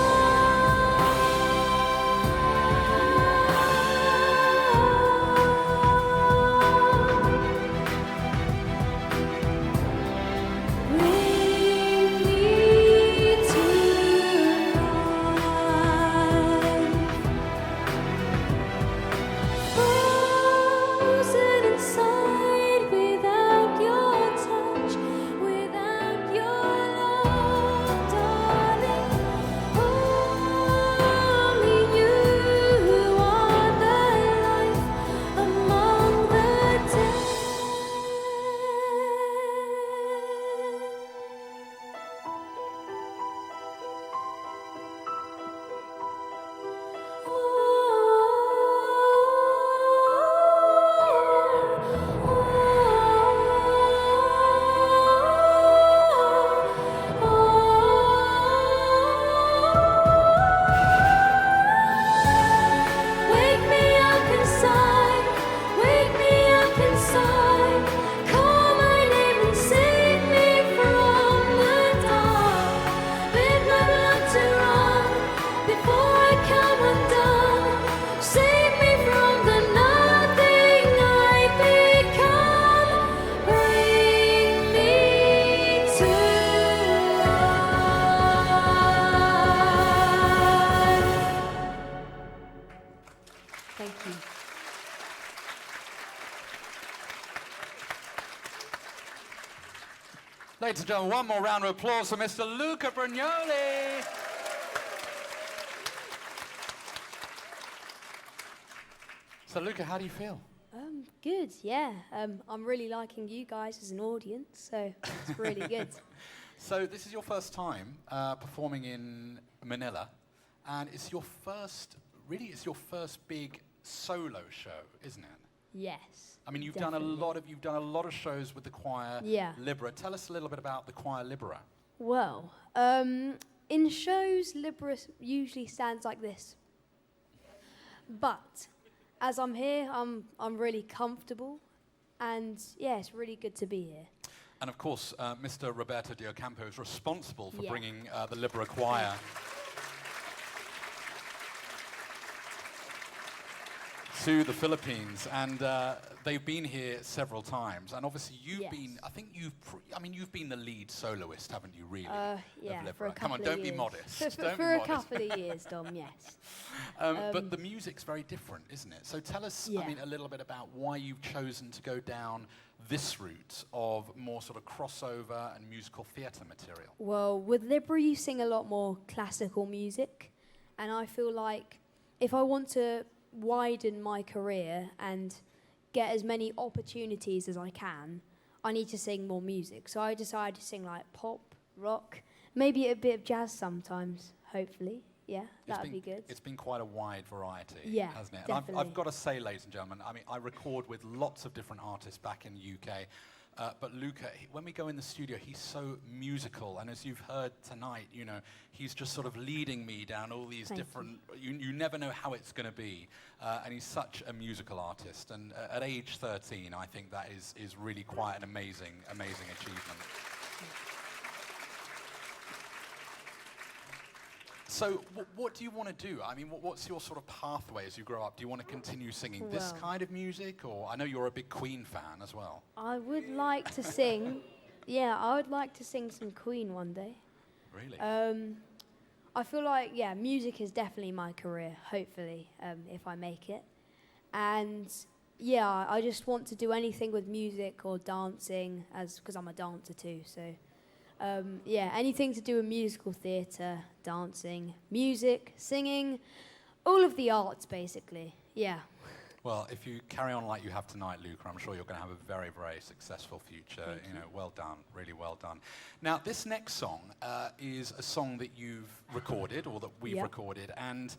Bring me to life. Frozen inside without your touch, without your love, darling. Only you are the life among the dead. Wake me up inside, wake me up inside. Call my name and save me from the dark. Bid my blood to run before I come undone. Save me from the nothing I've become. Bring me to life. Thank you. Ladies and gentlemen, one more round of applause for Mr. Luca Brugnoli. So, Luca, how do you feel? Good, yeah. I'm really liking you guys as an audience, so it's really good. So, this is your first time performing in Manila, and it's your first big solo show, isn't it? Yes. I mean, you've definitely. done a lot of shows with the choir Yeah. Libera. Tell us a little bit about the choir Libera. Well, in shows, Libera usually stands like this. But as I'm here, I'm really comfortable, and yeah, it's really good to be here. And of course, Mr. Roberto De Ocampo is responsible for Yeah. bringing the Libera choir to the Philippines, and they've been here several times. And obviously, you've Yes. been. I think you've been the lead soloist, haven't you? Really? Yeah, of for a Libera. couple Come on, of don't be years. modest. For Don't be a modest. couple of years, Dom, yes. But the music's very different, isn't it? So tell us, Yeah. I mean, a little bit about why you've chosen to go down this route of more sort of crossover and musical theatre material. Well, with Libera, you sing a lot more classical music, and I feel like if I want to widen my career and get as many opportunities as I can, I need to sing more music. So I decided to sing like pop, rock, maybe a bit of jazz sometimes, hopefully. Yeah, that would be good. It's been quite a wide variety, Yeah, hasn't it? definitely. And I've got to say, ladies and gentlemen, I mean, I record with lots of different artists back in the UK. But Luca, when we go in the studio, he's so musical, and as you've heard tonight, you know, he's just sort of leading me down all these different. You never know how it's going to be, and he's such a musical artist. And at age 13, I think that is really quite an amazing achievement. So what do you want to do? I mean, what's your sort of pathway as you grow up? Do you want to continue singing this kind of music? Or I know you're a big Queen fan as well. I would like to sing. Yeah, I would like to sing some Queen one day. Really? I feel like, yeah, music is definitely my career, hopefully, if I make it. And yeah, I just want to do anything with music or dancing, because I'm a dancer too, so. Yeah, anything to do with musical theatre, dancing, music, singing, all of the arts, basically. Yeah. Well, if you carry on like you have tonight, Luca, I'm sure you're going to have a very, very successful future. Thank you. Well done, really well done. Now, this next song is a song that you've recorded, or that we've recorded, and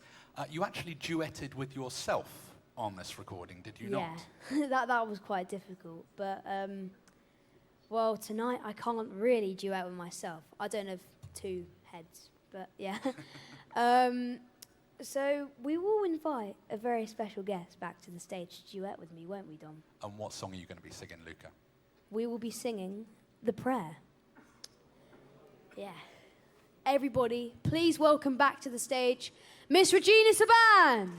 you actually duetted with yourself on this recording, did you not? Yeah, that was quite difficult, but well, tonight I can't really duet with myself. I don't have two heads, but yeah. So we will invite a very special guest back to the stage to duet with me, won't we, Dom? And what song are you going to be singing, Luca? We will be singing The Prayer. Yeah. Everybody, please welcome back to the stage Miss Regina Saban.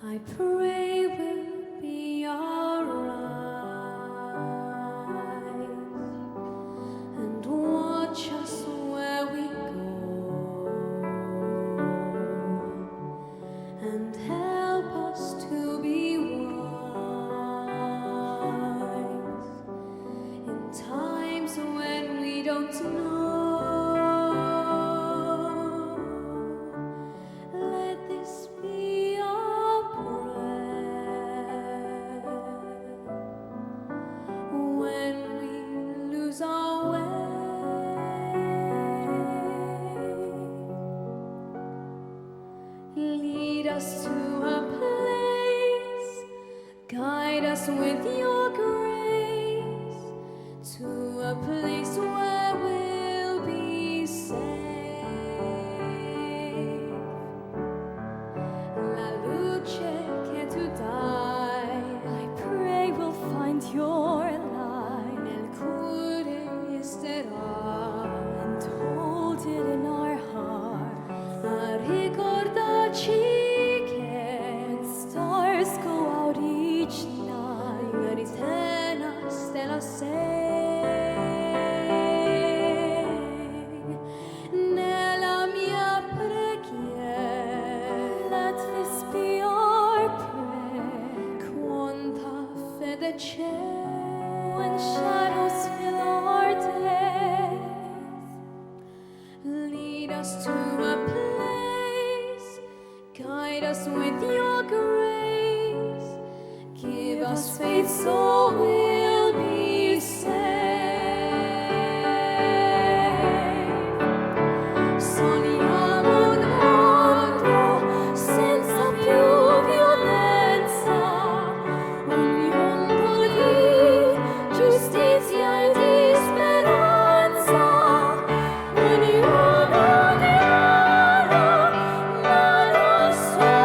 I pray we'll be alright and watch us where we go and help us to be wise in times when we don't know. Let this be our when we lose our way. Lead us to a place, guide us with your grace, to a place where we'll be safe. La luce che tu dai, I pray we'll find your light. Nel cuore resterà, and hold it in our heart. A ricordarci che when stars go out each night, Maritena stella sei. Nella mia preghiera, let this be our prayer. Quanta fede c'è when shadows fill our days. Lead us to a place, guide us with your grace. Give us faith so we'll be safe. Sogniamo un mondo senza più violenza, un mondo di giustizia e di speranza, ognuno diano la nostra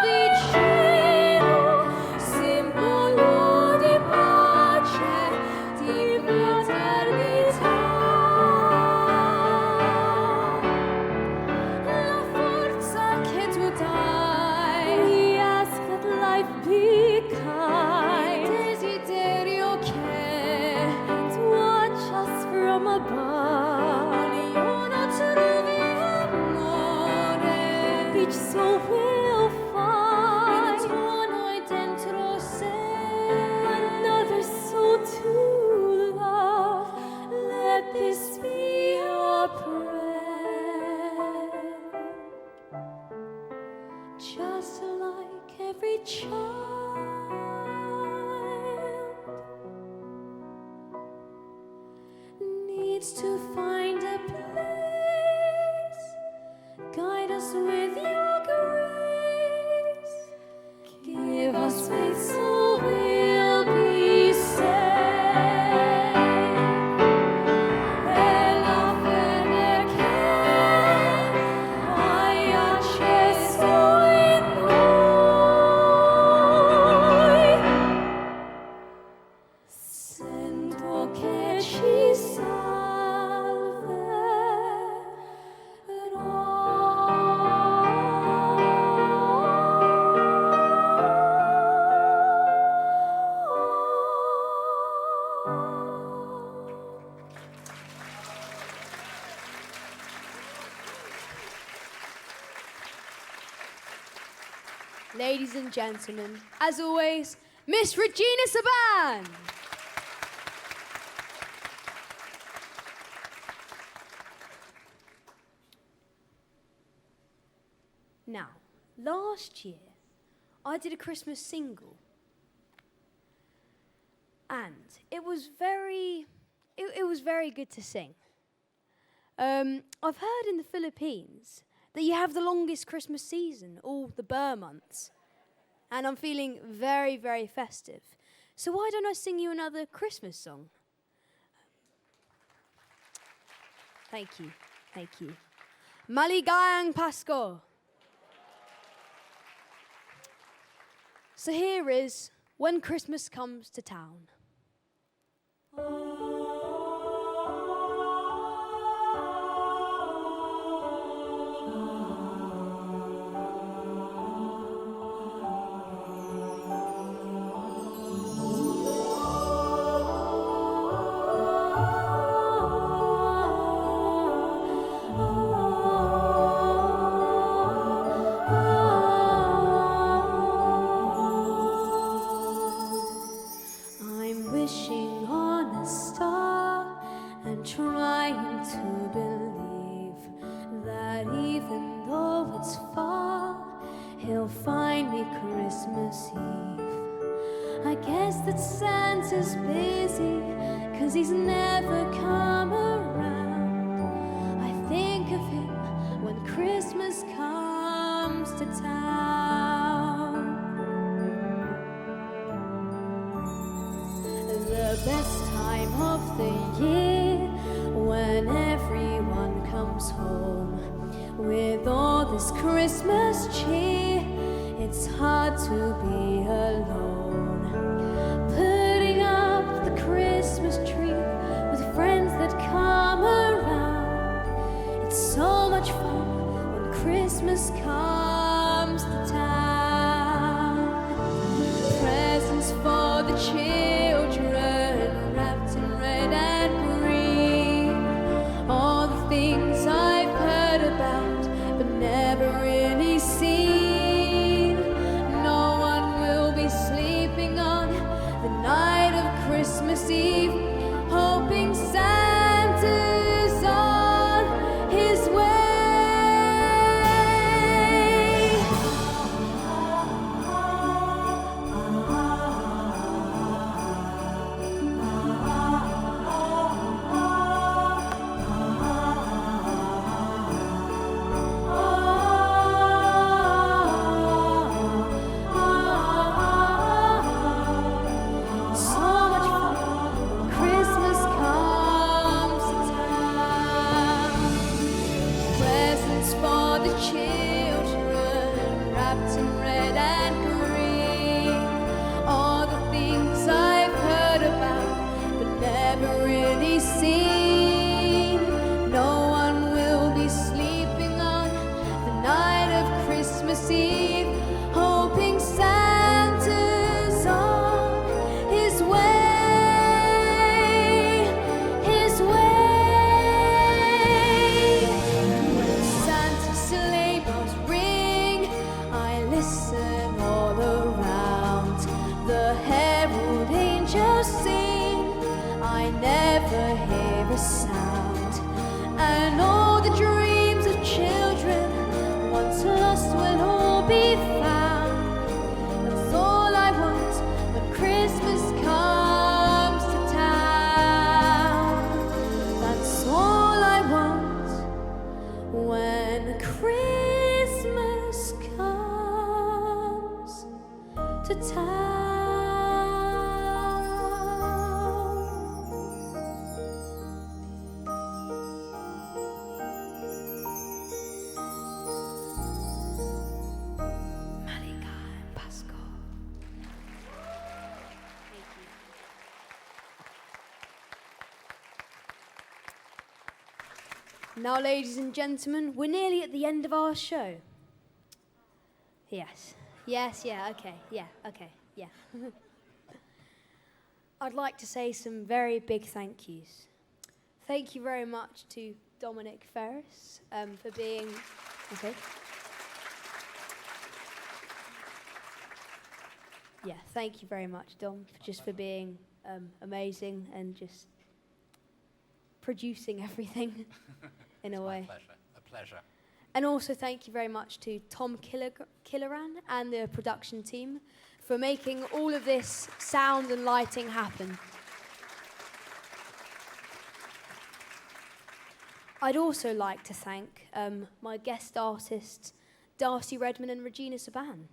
vicino, simbolo child needs to find a place. Guide us with your grace. Give us faith so we'll be saved. Ladies and gentlemen, as always, Miss Regina Saban. Now, last year, I did a Christmas single. And it was very good to sing. I've heard in the Philippines that you have the longest Christmas season, all the Burr months. And I'm feeling very, very festive. So why don't I sing you another Christmas song? Thank you, thank you. Maligayang Pasko. So here is When Christmas Comes to Town. Santa's busy, 'cause he's never come around. I think of him when Christmas comes to town. The best time of the year, when everyone comes home with all this Christmas cheer. It's hard to be alone. Christmas tree with friends that come around. It's so much fun when Christmas comes to town. Presents for the children wrapped in red and green. All the things I've heard about but never really seen. No one will be sleeping on the night of Christmas Eve, hoping Santa's on his way. to town. Malika and Pascal. Now, ladies and gentlemen, we're nearly at the end of our show. Yes. Yes, yeah, okay, yeah. I'd like to say some very big thank yous. Thank you very much to Dominic Ferris for being... Okay. Yeah, thank you very much, Dom, for being amazing and just producing everything in a way. A pleasure. And also thank you very much to Tom Killeran and the production team for making all of this sound and lighting happen. I'd also like to thank my guest artists, Darcey Redman and Regina Saban,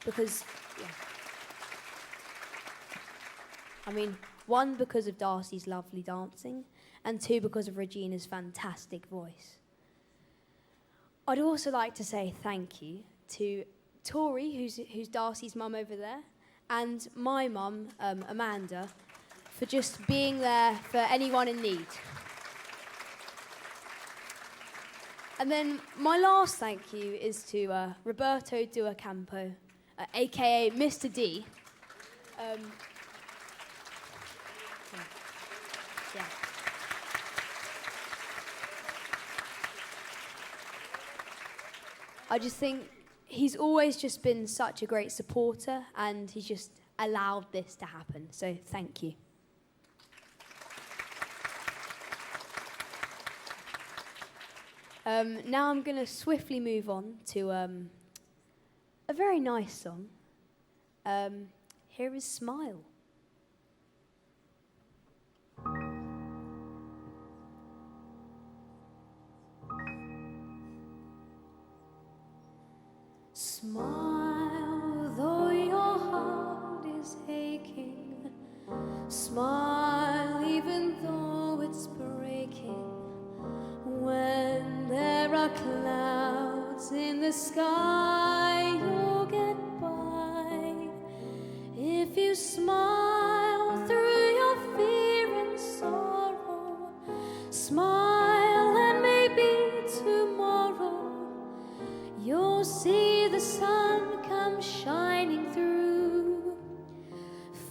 because, yeah. I mean, one, because of Darcey's lovely dancing, and two, because of Regina's fantastic voice. I'd also like to say thank you to Tori, who's Darcey's mum over there, and my mum, Amanda, for just being there for anyone in need. And then my last thank you is to Roberto De Ocampo, aka Mr. D. Yeah. I just think he's always just been such a great supporter, and he's just allowed this to happen. So thank you. Now I'm going to swiftly move on to a very nice song. Here is Smile. Smile, though your heart is aching. Smile, even though it's breaking. When there are clouds in the sky, you'll get by. If you smile through your fear and sorrow, smile and maybe tomorrow you'll see the sun come shining through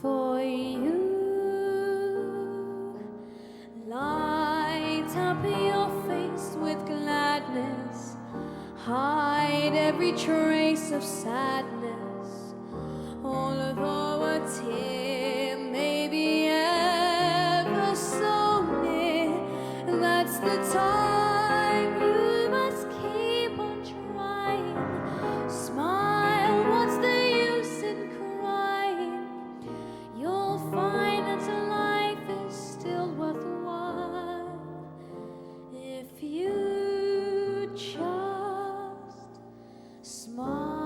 for you. Light up your face with gladness, hide every trace of sadness, although a tear may be ever so near. That's the time you must keep on trying. Smile, what's the use in crying? You'll find that life is still worthwhile if you just smile.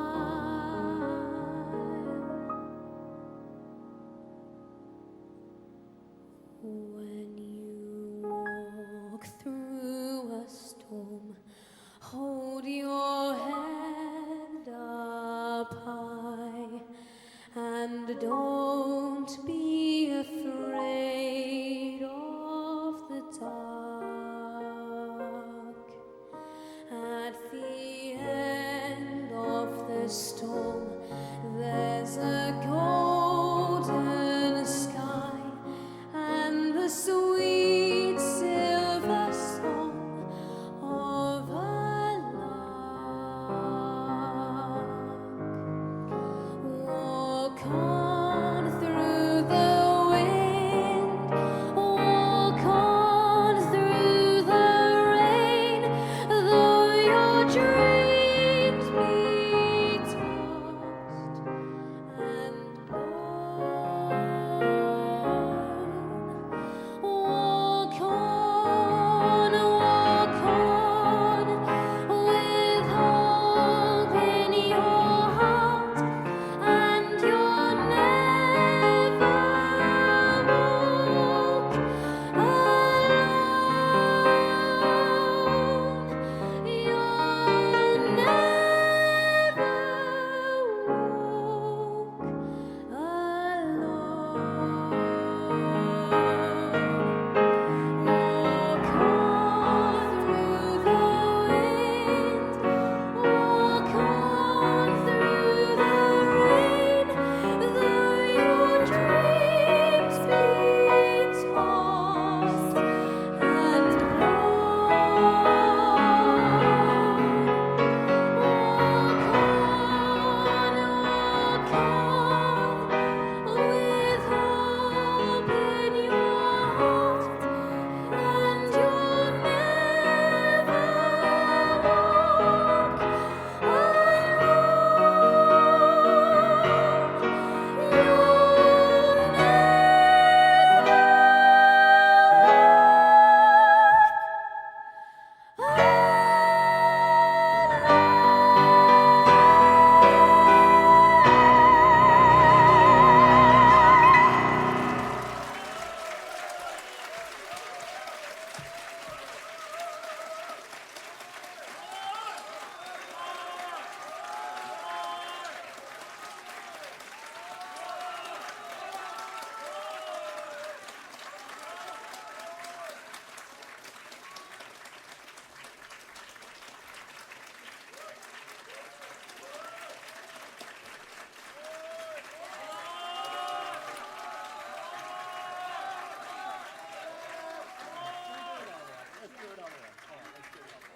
When you walk through a storm, hold your head up high, and don't be afraid of the dark. At the end of the storm, there's a golden sky and the sweet silver song of a lark. Walk on through the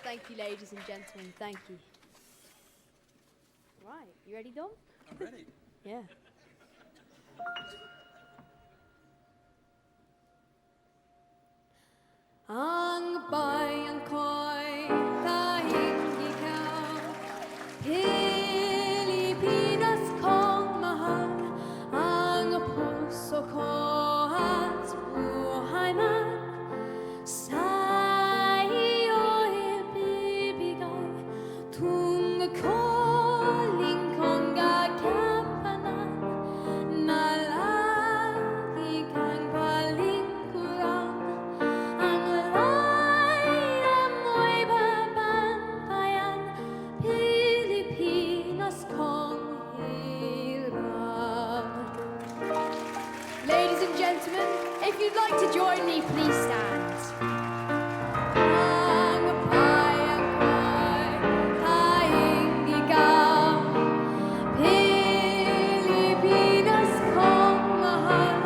Thank you, ladies and gentlemen. Thank you. Right, you ready, Dom? I'm ready. Yeah. Ang bayan ko'y kahit ikaw, Pilipinas kong mahal, ang puso ko at buhay man sa iyo ibibigay. Tungkulin kong gagampanan na lagi kang palingkuran. Ang laya mo'y babantayan, Pilipinas kong hirap. Ladies and gentlemen, if you'd like to join me, please stand. Ang bayan ko'y tanging ikaw, Pilipinas kong mahal,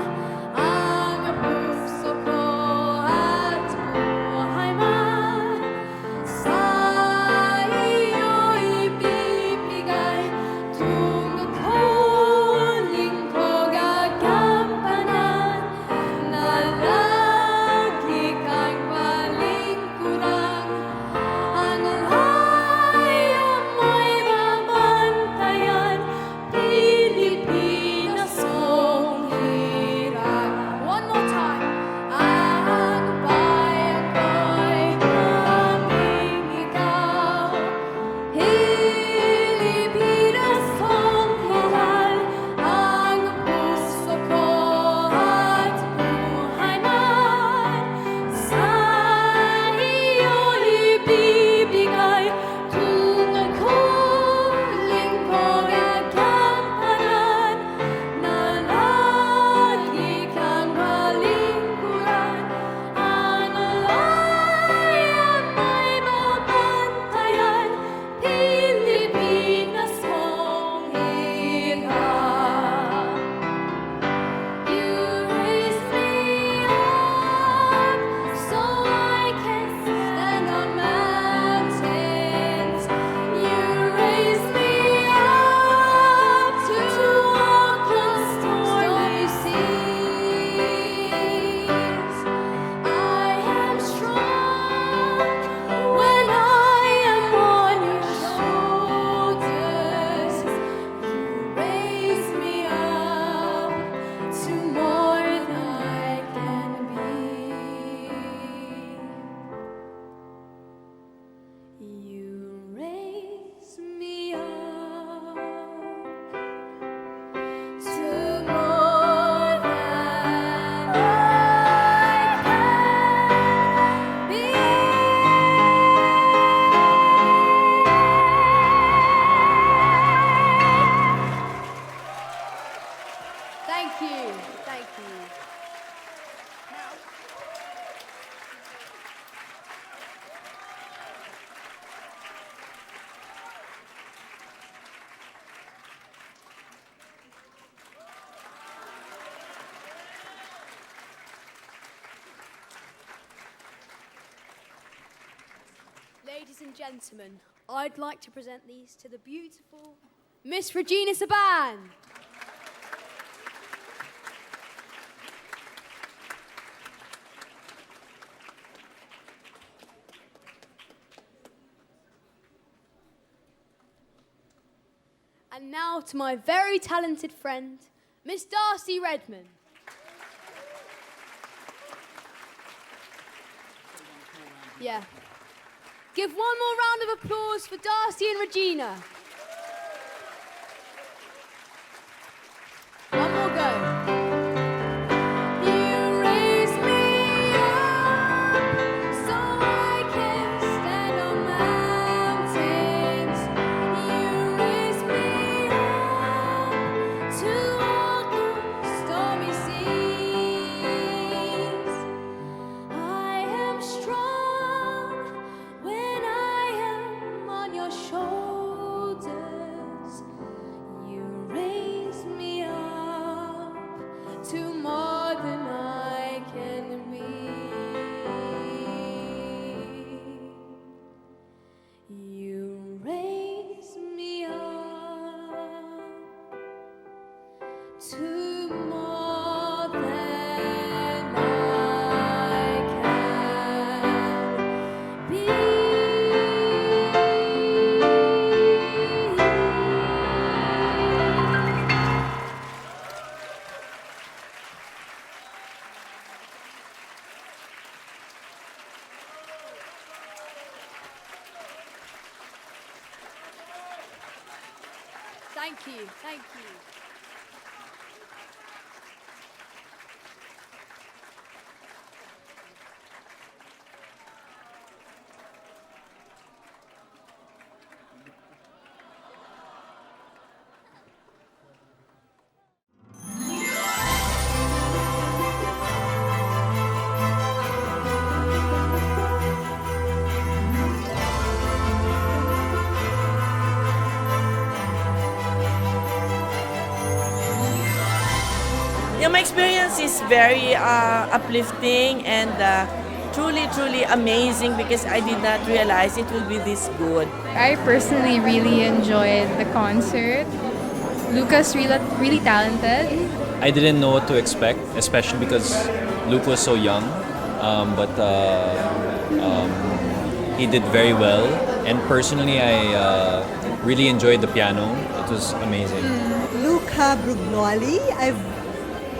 ang puso ko at buhay man sa iyo ibibigay. Tungkulin ko gagampanan na lagi kang palingkuran. Ang laya mo'y babantayan, Pilipinas kong hirap. One more time. Ang bayan ko'y tanging ikaw, Pilipinas kong mahal, ang puso ko at buhay man sa iyo ibibigay. Tungkulin ko gagampanan na lagi kang palingkuran. Ang laya mo'y babantayan, Pilipinas kong hirap. You raised me up so I can stand on mountains. You raised me up to walk on stormy seas. I am strong when I am on your shoulders. You raise me up to more than I can be. You raise me up to more than I can be. Thank you. Thank you. Ladies and gentlemen, I'd like to present these to the beautiful Miss Regina Saban. And now to my very talented friend, Miss Darcey Redman. Yeah. Give one more round of applause for Darcey and Regina. One more go. You raise me up so I can stand on mountains. You raise me up to walk on stormy seas. I am strong when I am on your shoulders. to more than I can be. Thank you, thank you. Yeah, my experience is very uplifting and truly amazing because I did not realize it will be this good. I personally really enjoyed the concert. Luca's really talented. I didn't know what to expect, especially because Luke was so young, but he did very well. And personally, I really enjoyed the piano. It was amazing. Luca Brugnoli,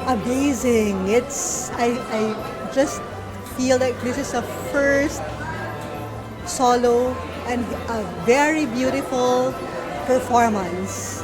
amazing. I just feel like this is a first solo and a very beautiful performance.